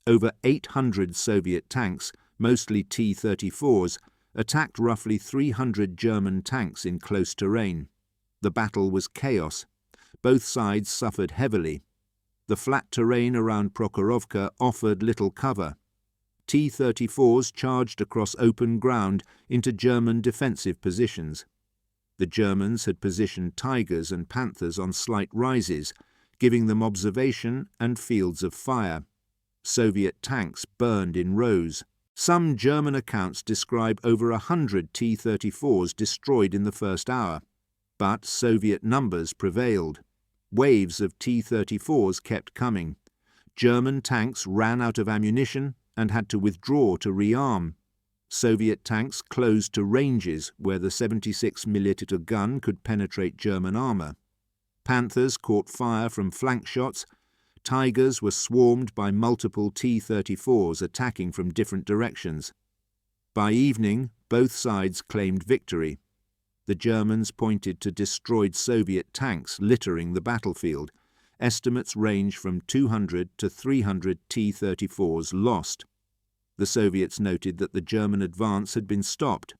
Over 800 Soviet tanks, mostly T-34s, attacked roughly 300 German tanks in close terrain. The battle was chaos. Both sides suffered heavily. The flat terrain around Prokhorovka offered little cover. T-34s charged across open ground into German defensive positions. The Germans had positioned Tigers and Panthers on slight rises, giving them observation and fields of fire. Soviet tanks burned in rows. Some German accounts describe over 100 T-34s destroyed in the first hour. But Soviet numbers prevailed. Waves of T-34s kept coming. German tanks ran out of ammunition and had to withdraw to rearm. Soviet tanks closed to ranges where the 76mm gun could penetrate German armour. Panthers caught fire from flank shots. Tigers were swarmed by multiple T-34s attacking from different directions. By evening, both sides claimed victory. The Germans pointed to destroyed Soviet tanks littering the battlefield. Estimates range from 200 to 300 T-34s lost. The Soviets noted that the German advance had been stopped.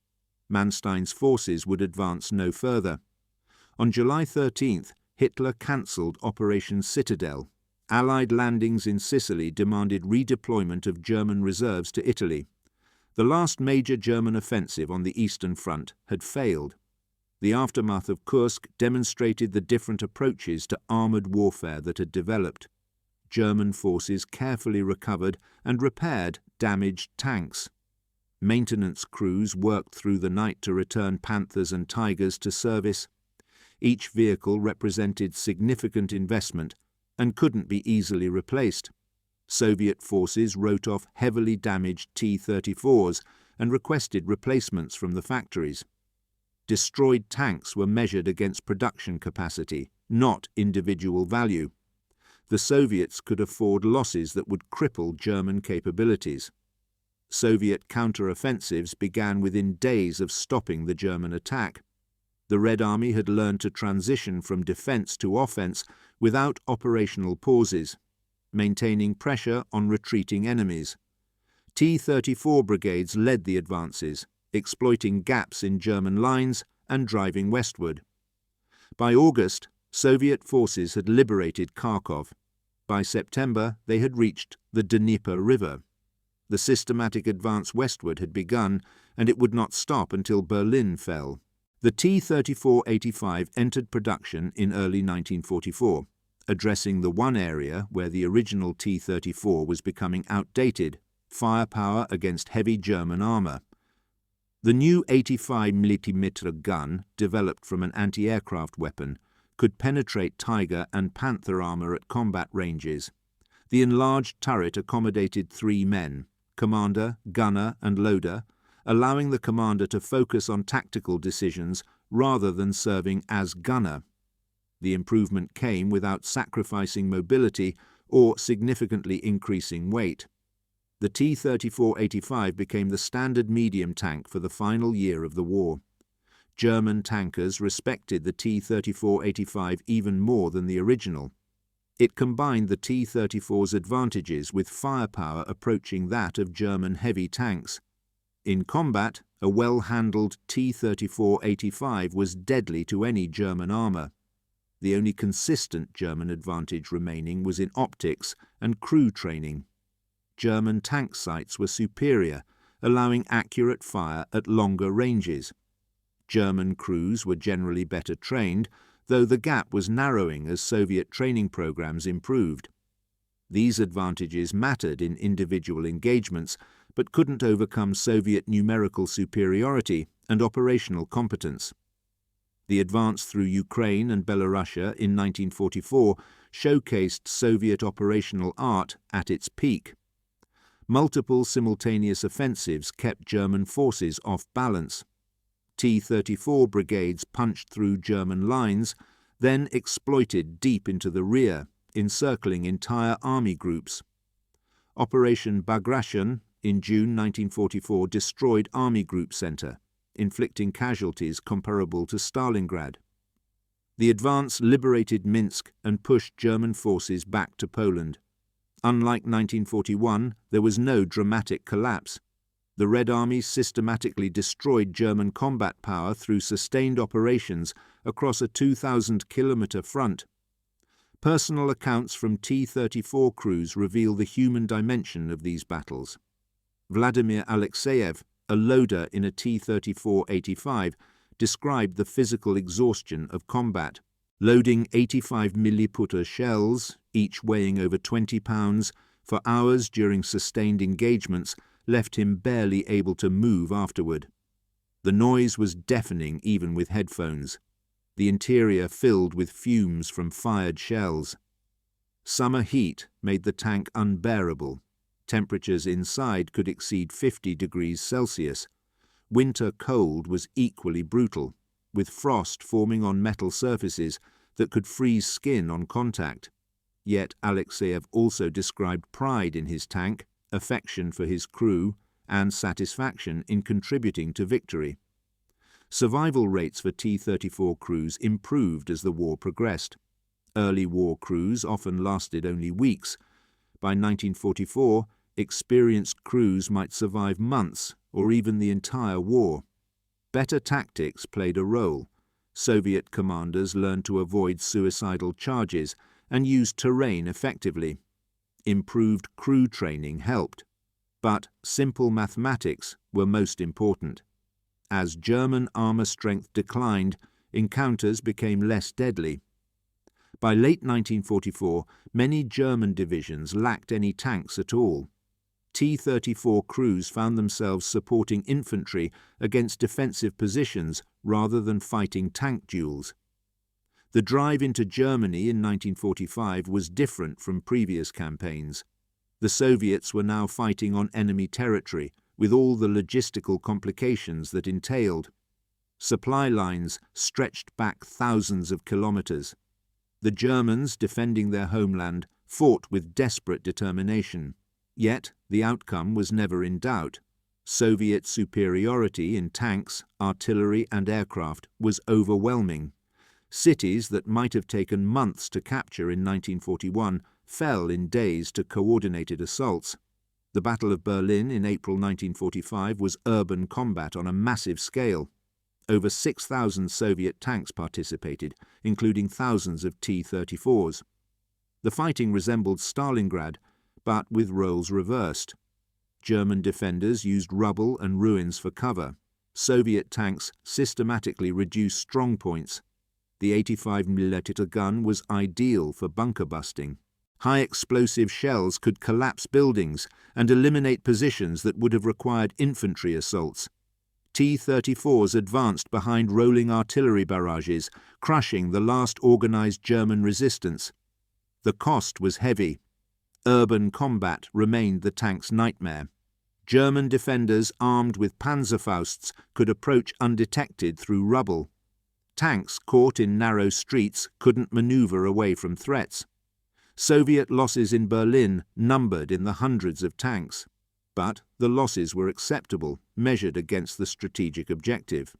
Manstein's forces would advance no further. On July 13th, Hitler cancelled Operation Citadel. Allied landings in Sicily demanded redeployment of German reserves to Italy. The last major German offensive on the Eastern Front had failed. The aftermath of Kursk demonstrated the different approaches to armoured warfare that had developed. German forces carefully recovered and repaired damaged tanks. Maintenance crews worked through the night to return Panthers and Tigers to service. Each vehicle represented significant investment and couldn't be easily replaced. Soviet forces wrote off heavily damaged T-34s and requested replacements from the factories. Destroyed tanks were measured against production capacity, not individual value. The Soviets could afford losses that would cripple German capabilities. Soviet counter-offensives began within days of stopping the German attack. The Red Army had learned to transition from defense to offense without operational pauses, maintaining pressure on retreating enemies. T-34 brigades led the advances, exploiting gaps in German lines and driving westward. By August, Soviet forces had liberated Kharkov. By September, they had reached the Dnieper River. The systematic advance westward had begun, and it would not stop until Berlin fell. The T-34-85 entered production in early 1944, addressing the one area where the original T-34 was becoming outdated: firepower against heavy German armour. The new 85mm gun, developed from an anti-aircraft weapon, could penetrate Tiger and Panther armour at combat ranges. The enlarged turret accommodated 3 men, commander, gunner and loader, allowing the commander to focus on tactical decisions rather than serving as gunner. The improvement came without sacrificing mobility or significantly increasing weight. The T-34-85 became the standard medium tank for the final year of the war. German tankers respected the T-34-85 even more than the original. It combined the T-34's advantages with firepower approaching that of German heavy tanks. In combat, a well-handled T-34-85 was deadly to any German armour. The only consistent German advantage remaining was in optics and crew training. German tank sights were superior, allowing accurate fire at longer ranges. German crews were generally better trained, though the gap was narrowing as Soviet training programs improved. These advantages mattered in individual engagements, but couldn't overcome Soviet numerical superiority and operational competence. The advance through Ukraine and Belorussia in 1944 showcased Soviet operational art at its peak. Multiple simultaneous offensives kept German forces off balance. T-34 brigades punched through German lines, then exploited deep into the rear, encircling entire army groups. Operation Bagration in June 1944 destroyed Army Group Center, inflicting casualties comparable to Stalingrad. The advance liberated Minsk and pushed German forces back to Poland. Unlike 1941, there was no dramatic collapse. The Red Army systematically destroyed German combat power through sustained operations across a 2,000-kilometre front. Personal accounts from T-34 crews reveal the human dimension of these battles. Vladimir Alexeyev, a loader in a T-34-85, described the physical exhaustion of combat. Loading 85 milliputter shells, each weighing over 20 pounds, for hours during sustained engagements left him barely able to move afterward. The noise was deafening even with headphones, the interior filled with fumes from fired shells. Summer heat made the tank unbearable. Temperatures inside could exceed 50 degrees Celsius. Winter cold was equally brutal, with frost forming on metal surfaces that could freeze skin on contact. Yet Alexeyev also described pride in his tank, affection for his crew, and satisfaction in contributing to victory. Survival rates for T-34 crews improved as the war progressed. Early war crews often lasted only weeks. By 1944, experienced crews might survive months or even the entire war. Better tactics played a role. Soviet commanders learned to avoid suicidal charges and used terrain effectively. Improved crew training helped. But simple mathematics were most important. As German armour strength declined, encounters became less deadly. By late 1944, many German divisions lacked any tanks at all. T-34 crews found themselves supporting infantry against defensive positions rather than fighting tank duels. The drive into Germany in 1945 was different from previous campaigns. The Soviets were now fighting on enemy territory, with all the logistical complications that entailed. Supply lines stretched back thousands of kilometers. The Germans, defending their homeland, fought with desperate determination. Yet the outcome was never in doubt. Soviet superiority in tanks, artillery and aircraft was overwhelming. Cities that might have taken months to capture in 1941 fell in days to coordinated assaults. The Battle of Berlin in April 1945 was urban combat on a massive scale. Over 6,000 Soviet tanks participated, including thousands of T-34s. The fighting resembled Stalingrad, but with roles reversed. German defenders used rubble and ruins for cover. Soviet tanks systematically reduced strong points. The 85mm gun was ideal for bunker busting. High-explosive shells could collapse buildings and eliminate positions that would have required infantry assaults. T-34s advanced behind rolling artillery barrages, crushing the last organized German resistance. The cost was heavy. Urban combat remained the tank's nightmare. German defenders armed with Panzerfausts could approach undetected through rubble. Tanks caught in narrow streets couldn't maneuver away from threats. Soviet losses in Berlin numbered in the hundreds of tanks. But the losses were acceptable, measured against the strategic objective.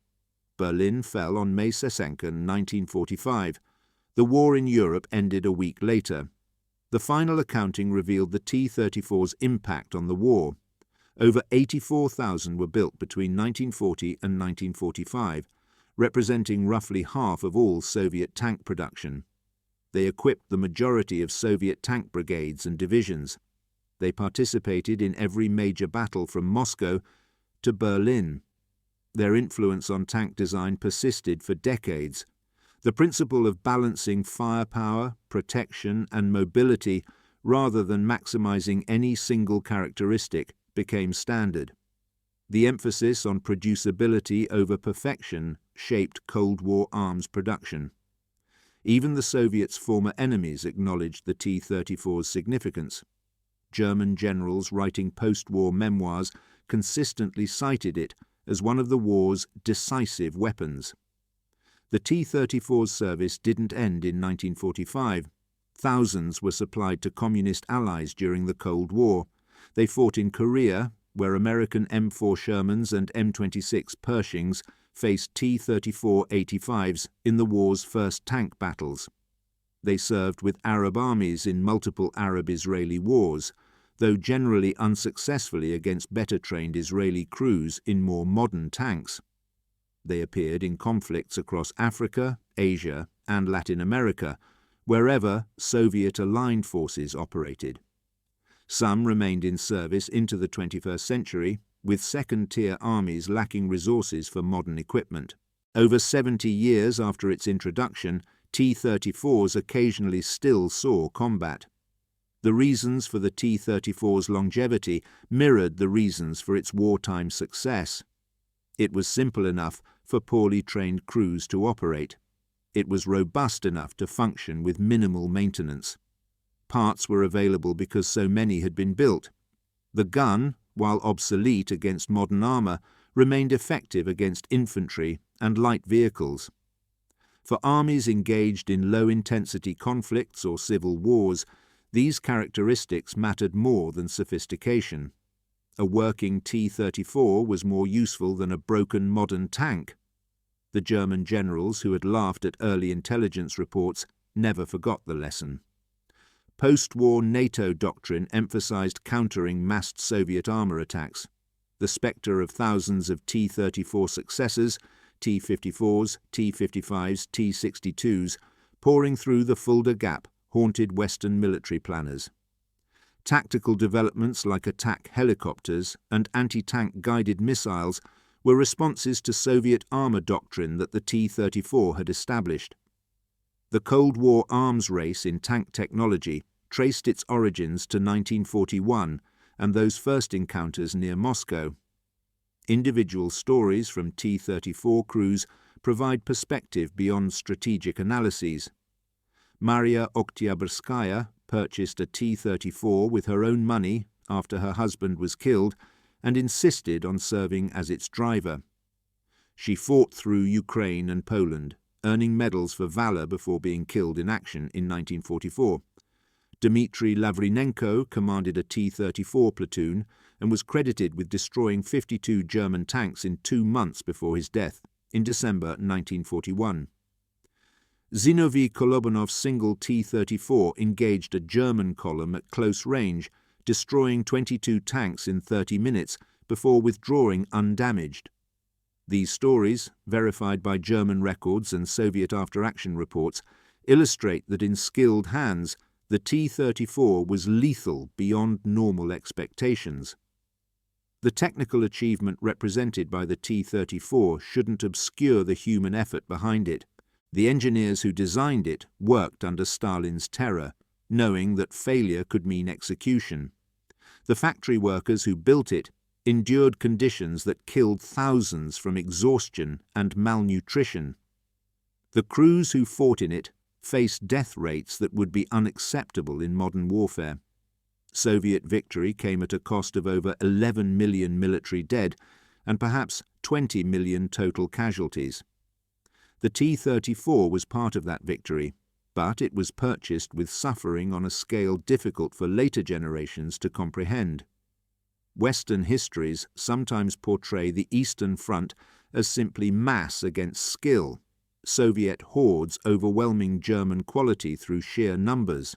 Berlin fell on May 2, 1945. The war in Europe ended a week later. The final accounting revealed the T-34's impact on the war. Over 84,000 were built between 1940 and 1945, representing roughly half of all Soviet tank production. They equipped the majority of Soviet tank brigades and divisions. They participated in every major battle from Moscow to Berlin. Their influence on tank design persisted for decades. The principle of balancing firepower, protection, and mobility rather than maximizing any single characteristic became standard. The emphasis on producibility over perfection shaped Cold War arms production. Even the Soviets' former enemies acknowledged the T-34's significance. German generals writing post-war memoirs consistently cited it as one of the war's decisive weapons. The T-34's service didn't end in 1945. Thousands were supplied to communist allies during the Cold War. They fought in Korea, where American M4 Shermans and M26 Pershings faced T-34-85s in the war's first tank battles. They served with Arab armies in multiple Arab-Israeli wars, though generally unsuccessfully against better-trained Israeli crews in more modern tanks. They appeared in conflicts across Africa, Asia, and Latin America, wherever Soviet-aligned forces operated. Some remained in service into the 21st century, with second-tier armies lacking resources for modern equipment. Over 70 years after its introduction, T-34s occasionally still saw combat. The reasons for the T-34's longevity mirrored the reasons for its wartime success. It was simple enough for poorly trained crews to operate. It was robust enough to function with minimal maintenance. Parts were available because so many had been built. The gun, while obsolete against modern armour, remained effective against infantry and light vehicles. For armies engaged in low-intensity conflicts or civil wars, these characteristics mattered more than sophistication. A working T-34 was more useful than a broken modern tank. The German generals who had laughed at early intelligence reports never forgot the lesson. Post-war NATO doctrine emphasized countering massed Soviet armor attacks. The spectre of thousands of T-34 successors, T-54s, T-55s, T-62s, pouring through the Fulda Gap haunted Western military planners. Tactical developments like attack helicopters and anti-tank guided missiles were responses to Soviet armor doctrine that the T-34 had established. The Cold War arms race in tank technology traced its origins to 1941 and those first encounters near Moscow. Individual stories from T-34 crews provide perspective beyond strategic analyses. Maria Oktyabrskaya purchased a T-34 with her own money after her husband was killed and insisted on serving as its driver. She fought through Ukraine and Poland, earning medals for valor before being killed in action in 1944. Dmitry Lavrinenko commanded a T-34 platoon and was credited with destroying 52 German tanks in 2 months before his death, in December 1941. Zinovy Kolobanov's single T-34 engaged a German column at close range, destroying 22 tanks in 30 minutes before withdrawing undamaged. These stories, verified by German records and Soviet after-action reports, illustrate that in skilled hands, the T-34 was lethal beyond normal expectations. The technical achievement represented by the T-34 shouldn't obscure the human effort behind it. The engineers who designed it worked under Stalin's terror, knowing that failure could mean execution. The factory workers who built it endured conditions that killed thousands from exhaustion and malnutrition. The crews who fought in it faced death rates that would be unacceptable in modern warfare. Soviet victory came at a cost of over 11 million military dead and perhaps 20 million total casualties. The T-34 was part of that victory, but it was purchased with suffering on a scale difficult for later generations to comprehend. Western histories sometimes portray the Eastern Front as simply mass against skill, Soviet hordes overwhelming German quality through sheer numbers.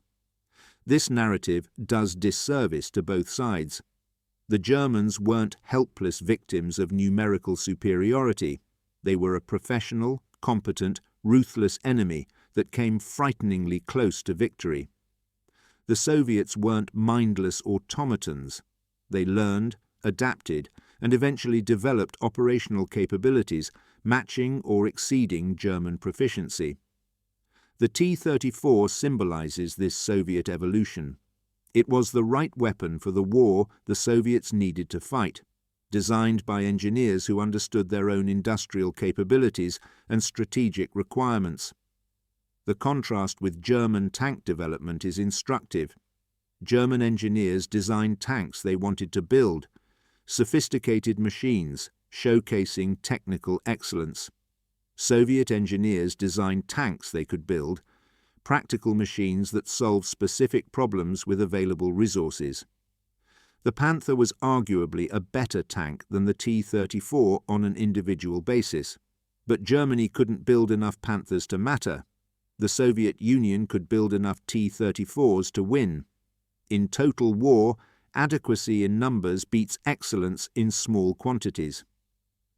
This narrative does disservice to both sides. The Germans weren't helpless victims of numerical superiority. They were a professional, competent, ruthless enemy that came frighteningly close to victory. The Soviets weren't mindless automatons. They learned, adapted, and eventually developed operational capabilities matching or exceeding German proficiency. The T-34 symbolizes this Soviet evolution. It was the right weapon for the war the Soviets needed to fight, designed by engineers who understood their own industrial capabilities and strategic requirements. The contrast with German tank development is instructive. German engineers designed tanks they wanted to build, sophisticated machines showcasing technical excellence. Soviet engineers designed tanks they could build, practical machines that solved specific problems with available resources. The Panther was arguably a better tank than the T-34 on an individual basis, but Germany couldn't build enough Panthers to matter. The Soviet Union could build enough T-34s to win. In total war, adequacy in numbers beats excellence in small quantities.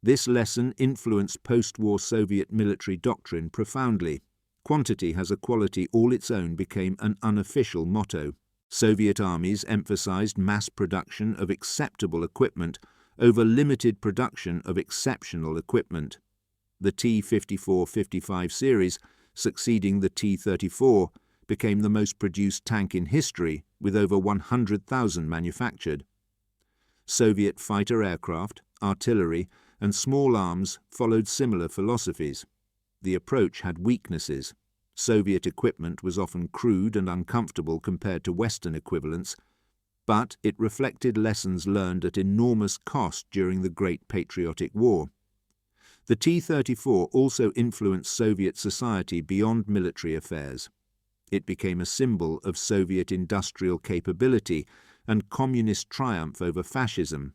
This lesson influenced post-war Soviet military doctrine profoundly. Quantity has a quality all its own became an unofficial motto. Soviet armies emphasized mass production of acceptable equipment over limited production of exceptional equipment. The T-54-55 series, succeeding the T-34, became the most produced tank in history, with over 100,000 manufactured. Soviet fighter aircraft, artillery, and small arms followed similar philosophies. The approach had weaknesses. Soviet equipment was often crude and uncomfortable compared to Western equivalents, but it reflected lessons learned at enormous cost during the Great Patriotic War. The T-34 also influenced Soviet society beyond military affairs. It became a symbol of Soviet industrial capability and communist triumph over fascism.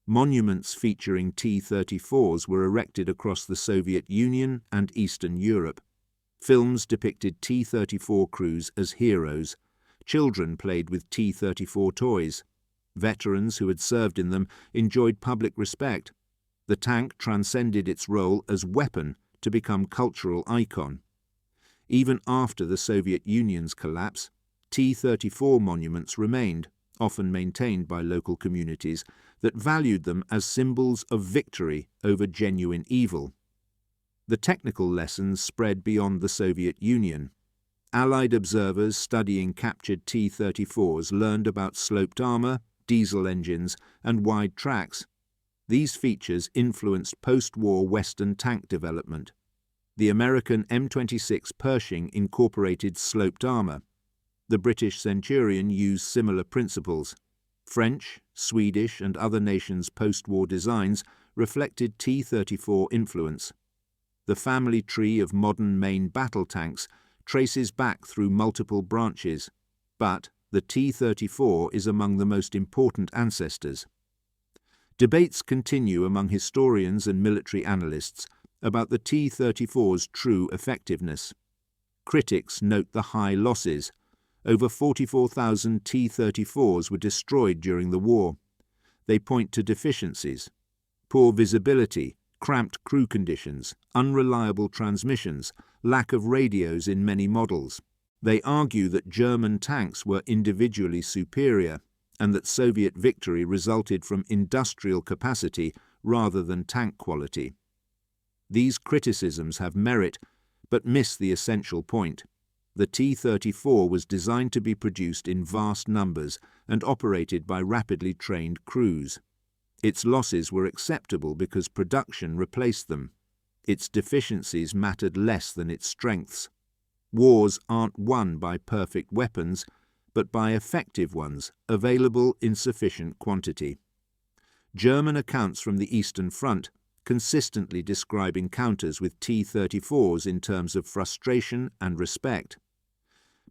Monuments featuring T-34s were erected across the Soviet Union and Eastern Europe. Films depicted T-34 crews as heroes. Children played with T-34 toys. Veterans who had served in them enjoyed public respect. The tank transcended its role as weapon to become cultural icon. Even after the Soviet Union's collapse, T-34 monuments remained, often maintained by local communities that valued them as symbols of victory over genuine evil. The technical lessons spread beyond the Soviet Union. Allied observers studying captured T-34s learned about sloped armor, diesel engines, and wide tracks. These features influenced post-war Western tank development. The American M26 Pershing incorporated sloped armor. The British Centurion used similar principles. French, Swedish, and other nations' post-war designs reflected T-34 influence. The family tree of modern main battle tanks traces back through multiple branches, but the T-34 is among the most important ancestors. Debates continue among historians and military analysts about the T-34's true effectiveness. Critics note the high losses. Over 44,000 T-34s were destroyed during the war. They point to deficiencies: poor visibility, cramped crew conditions, unreliable transmissions, lack of radios in many models. They argue that German tanks were individually superior and that Soviet victory resulted from industrial capacity rather than tank quality. These criticisms have merit, but miss the essential point. The T-34 was designed to be produced in vast numbers and operated by rapidly trained crews. Its losses were acceptable because production replaced them. Its deficiencies mattered less than its strengths. Wars aren't won by perfect weapons, but by effective ones, available in sufficient quantity. German accounts from the Eastern Front consistently describe encounters with T-34s in terms of frustration and respect.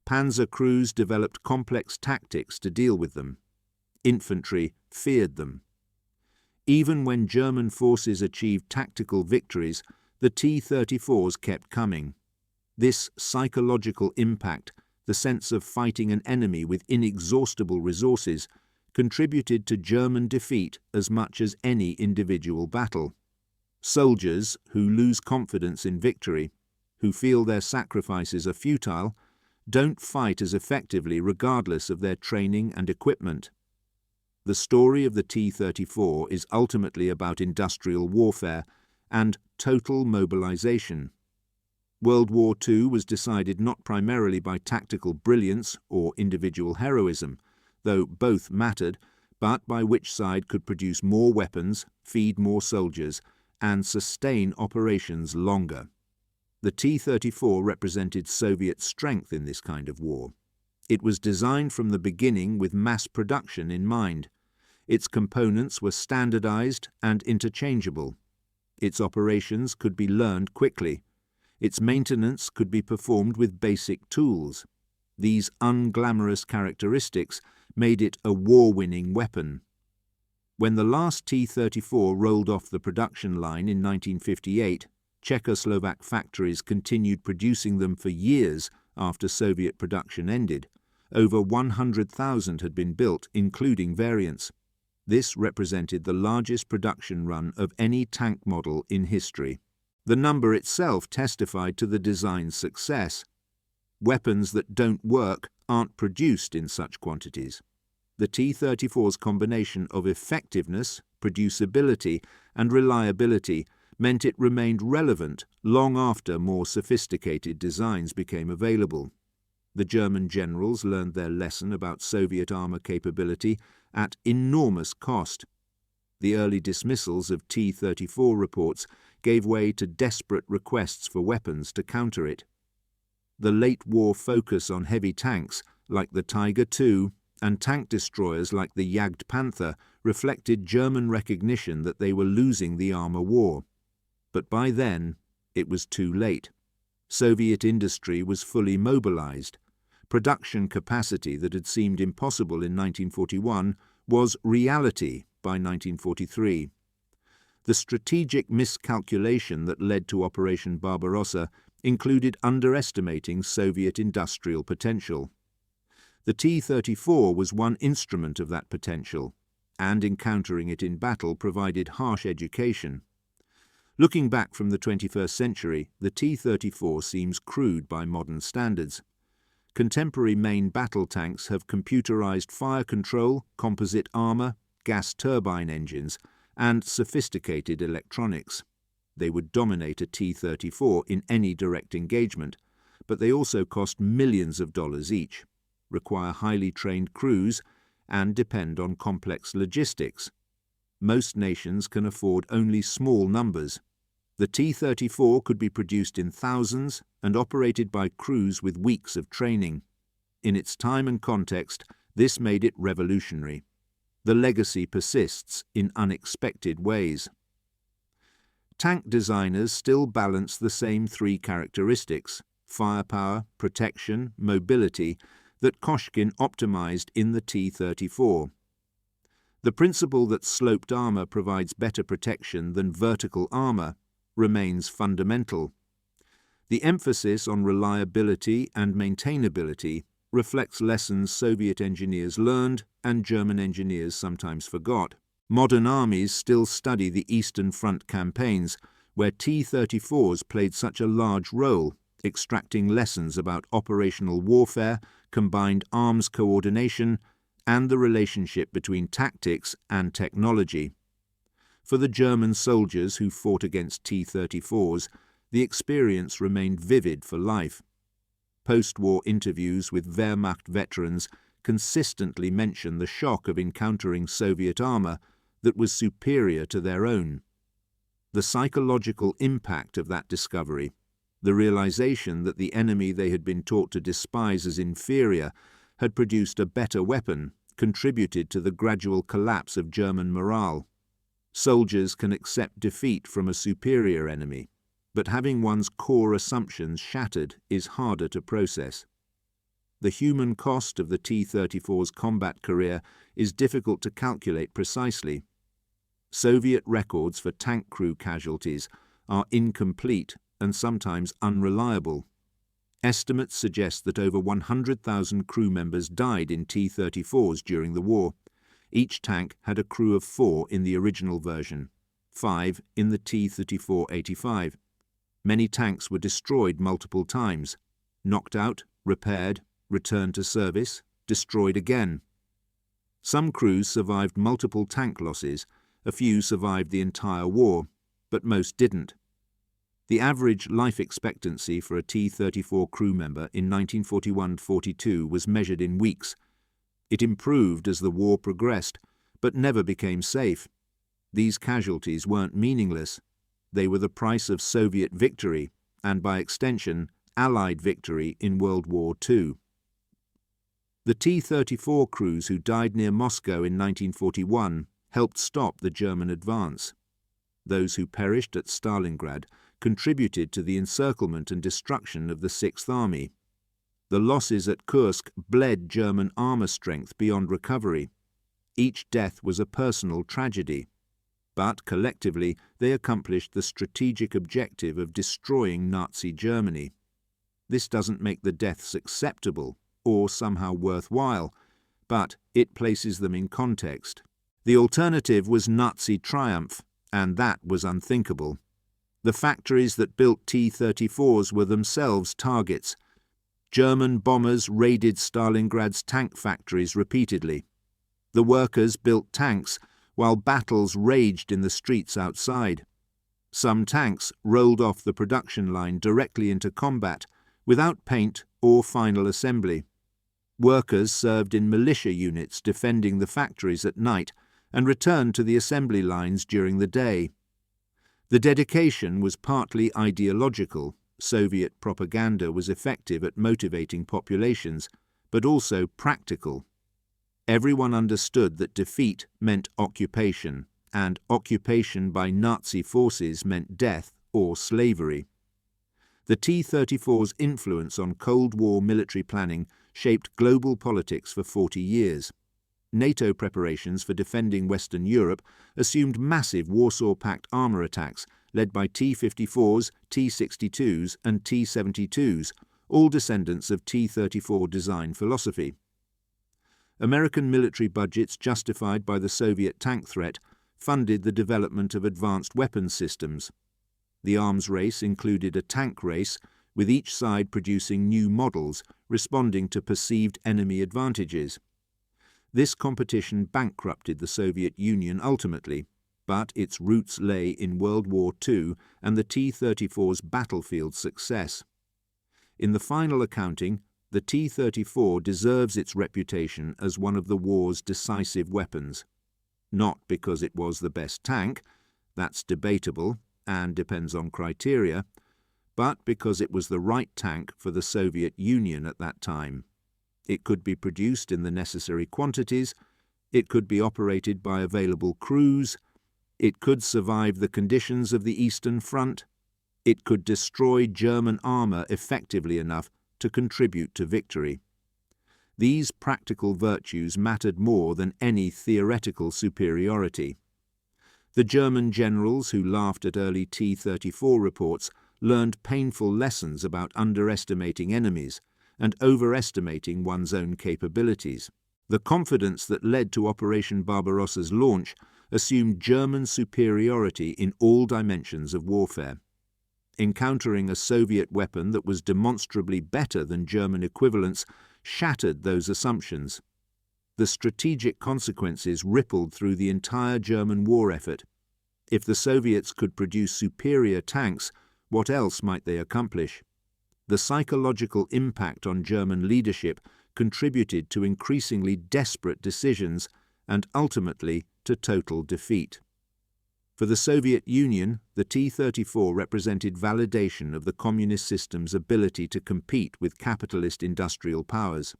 Panzer crews developed complex tactics to deal with them. Infantry feared them. Even when German forces achieved tactical victories, the T-34s kept coming. This psychological impact, the sense of fighting an enemy with inexhaustible resources, contributed to German defeat as much as any individual battle. Soldiers who lose confidence in victory, who feel their sacrifices are futile, don't fight as effectively regardless of their training and equipment. The story of the T-34 is ultimately about industrial warfare and total mobilization. World War II was decided not primarily by tactical brilliance or individual heroism, though both mattered, but by which side could produce more weapons, feed more soldiers, and sustain operations longer. The T-34 represented Soviet strength in this kind of war. It was designed from the beginning with mass production in mind. Its components were standardized and interchangeable. Its operations could be learned quickly. Its maintenance could be performed with basic tools. These unglamorous characteristics made it a war-winning weapon. When the last T-34 rolled off the production line in 1958, Czechoslovak factories continued producing them for years after Soviet production ended. Over 100,000 had been built, including variants. This represented the largest production run of any tank model in history. The number itself testified to the design's success. Weapons that don't work aren't produced in such quantities. The T-34's combination of effectiveness, producibility, and reliability meant it remained relevant long after more sophisticated designs became available. The German generals learned their lesson about Soviet armor capability at enormous cost. The early dismissals of T-34 reports gave way to desperate requests for weapons to counter it. The late-war focus on heavy tanks, like the Tiger II, and tank destroyers like the Jagd Panther reflected German recognition that they were losing the armor war. But by then, it was too late. Soviet industry was fully mobilized. Production capacity that had seemed impossible in 1941 was reality by 1943. The strategic miscalculation that led to Operation Barbarossa included underestimating Soviet industrial potential. The T-34 was one instrument of that potential, and encountering it in battle provided harsh education. Looking back from the 21st century, the T-34 seems crude by modern standards. Contemporary main battle tanks have computerized fire control, composite armor, gas turbine engines, and sophisticated electronics. They would dominate a T-34 in any direct engagement, but they also cost millions of dollars each, require highly trained crews, and depend on complex logistics. Most nations can afford only small numbers. The T-34 could be produced in thousands and operated by crews with weeks of training. In its time and context, this made it revolutionary. The legacy persists in unexpected ways. Tank designers still balance the same three characteristics: firepower, protection, mobility, that Koshkin optimized in the T-34. The principle that sloped armor provides better protection than vertical armor remains fundamental. The emphasis on reliability and maintainability reflects lessons Soviet engineers learned and German engineers sometimes forgot. Modern armies still study the Eastern Front campaigns, where T-34s played such a large role, extracting lessons about operational warfare, combined arms coordination, and the relationship between tactics and technology. For the German soldiers who fought against T-34s, the experience remained vivid for life. Post-war interviews with Wehrmacht veterans consistently mention the shock of encountering Soviet armor that was superior to their own. The psychological impact of that discovery, the realization that the enemy they had been taught to despise as inferior had produced a better weapon, contributed to the gradual collapse of German morale. Soldiers can accept defeat from a superior enemy, but having one's core assumptions shattered is harder to process. The human cost of the T-34's combat career is difficult to calculate precisely. Soviet records for tank crew casualties are incomplete and sometimes unreliable. Estimates suggest that over 100,000 crew members died in T-34s during the war. Each tank had a crew of 4 in the original version, 5 in the T-34-85. Many tanks were destroyed multiple times, knocked out, repaired, returned to service, destroyed again. Some crews survived multiple tank losses, a few survived the entire war, but most didn't. The average life expectancy for a T-34 crew member in 1941-42 was measured in weeks. It improved as the war progressed, but never became safe. These casualties weren't meaningless. They were the price of Soviet victory, and by extension, Allied victory in World War II. The T-34 crews who died near Moscow in 1941 helped stop the German advance. Those who perished at Stalingrad contributed to the encirclement and destruction of the Sixth Army. The losses at Kursk bled German armor strength beyond recovery. Each death was a personal tragedy, but collectively they accomplished the strategic objective of destroying Nazi Germany. This doesn't make the deaths acceptable or somehow worthwhile, but it places them in context. The alternative was Nazi triumph, and that was unthinkable. The factories that built T-34s were themselves targets. German bombers raided Stalingrad's tank factories repeatedly. The workers built tanks while battles raged in the streets outside. Some tanks rolled off the production line directly into combat without paint or final assembly. Workers served in militia units defending the factories at night and returned to the assembly lines during the day. The dedication was partly ideological. Soviet propaganda was effective at motivating populations, but also practical. Everyone understood that defeat meant occupation, and occupation by Nazi forces meant death or slavery. The T-34's influence on Cold War military planning shaped global politics for 40 years. NATO preparations for defending Western Europe assumed massive Warsaw Pact armour attacks led by T-54s, T-62s and T-72s, all descendants of T-34 design philosophy. American military budgets justified by the Soviet tank threat funded the development of advanced weapons systems. The arms race included a tank race, with each side producing new models responding to perceived enemy advantages. This competition bankrupted the Soviet Union ultimately, but its roots lay in World War II and the T-34's battlefield success. In the final accounting, the T-34 deserves its reputation as one of the war's decisive weapons. Not because it was the best tank, that's debatable and depends on criteria, but because it was the right tank for the Soviet Union at that time. It could be produced in the necessary quantities, it could be operated by available crews, it could survive the conditions of the Eastern Front, it could destroy German armour effectively enough to contribute to victory. These practical virtues mattered more than any theoretical superiority. The German generals who laughed at early T-34 reports learned painful lessons about underestimating enemies and overestimating one's own capabilities. The confidence that led to Operation Barbarossa's launch assumed German superiority in all dimensions of warfare. Encountering a Soviet weapon that was demonstrably better than German equivalents shattered those assumptions. The strategic consequences rippled through the entire German war effort. If the Soviets could produce superior tanks, what else might they accomplish? The psychological impact on German leadership contributed to increasingly desperate decisions and ultimately to total defeat. For the Soviet Union, the T-34 represented validation of the communist system's ability to compete with capitalist industrial powers.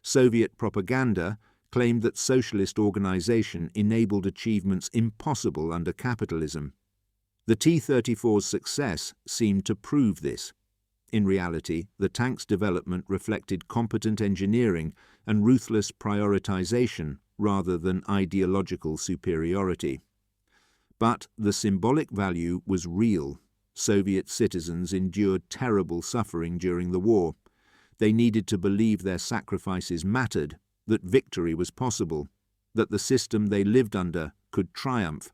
Soviet propaganda claimed that socialist organization enabled achievements impossible under capitalism. The T-34's success seemed to prove this. In reality, the tank's development reflected competent engineering and ruthless prioritization rather than ideological superiority. But the symbolic value was real. Soviet citizens endured terrible suffering during the war. They needed to believe their sacrifices mattered, that victory was possible, that the system they lived under could triumph.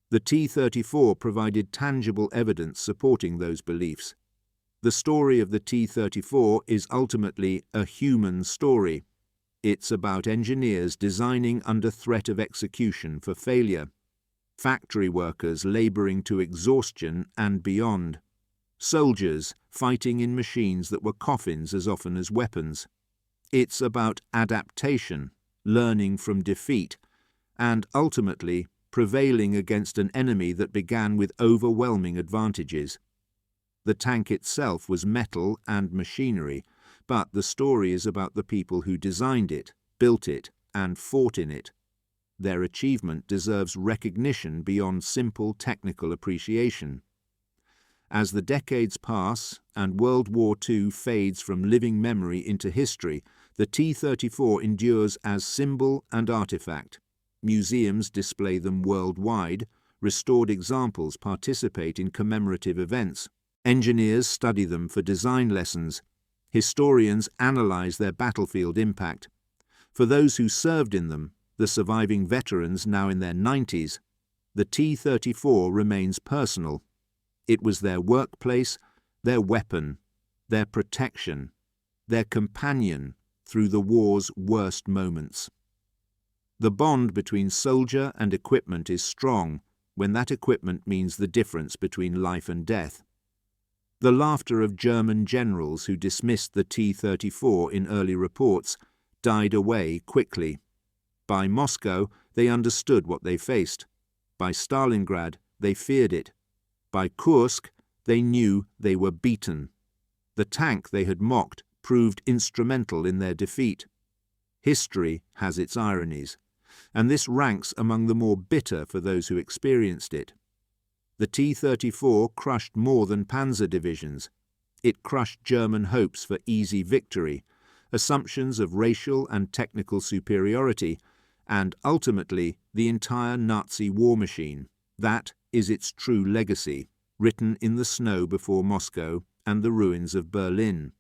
The T-34 provided tangible evidence supporting those beliefs. The story of the T-34 is ultimately a human story. It's about engineers designing under threat of execution for failure, factory workers laboring to exhaustion and beyond, soldiers fighting in machines that were coffins as often as weapons. It's about adaptation, learning from defeat, and ultimately prevailing against an enemy that began with overwhelming advantages. The tank itself was metal and machinery, but the story is about the people who designed it, built it, and fought in it. Their achievement deserves recognition beyond simple technical appreciation. As the decades pass and World War II fades from living memory into history, the T-34 endures as symbol and artifact. Museums display them worldwide, restored examples participate in commemorative events. Engineers study them for design lessons. Historians analyze their battlefield impact. For those who served in them, the surviving veterans now in their 90s, the T-34 remains personal. It was their workplace, their weapon, their protection, their companion through the war's worst moments. The bond between soldier and equipment is strong when that equipment means the difference between life and death. The laughter of German generals who dismissed the T-34 in early reports died away quickly. By Moscow, they understood what they faced. By Stalingrad, they feared it. By Kursk, they knew they were beaten. The tank they had mocked proved instrumental in their defeat. History has its ironies, and this ranks among the more bitter for those who experienced it. The T-34 crushed more than panzer divisions. It crushed German hopes for easy victory, assumptions of racial and technical superiority, and ultimately the entire Nazi war machine. That is its true legacy, written in the snow before Moscow and the ruins of Berlin.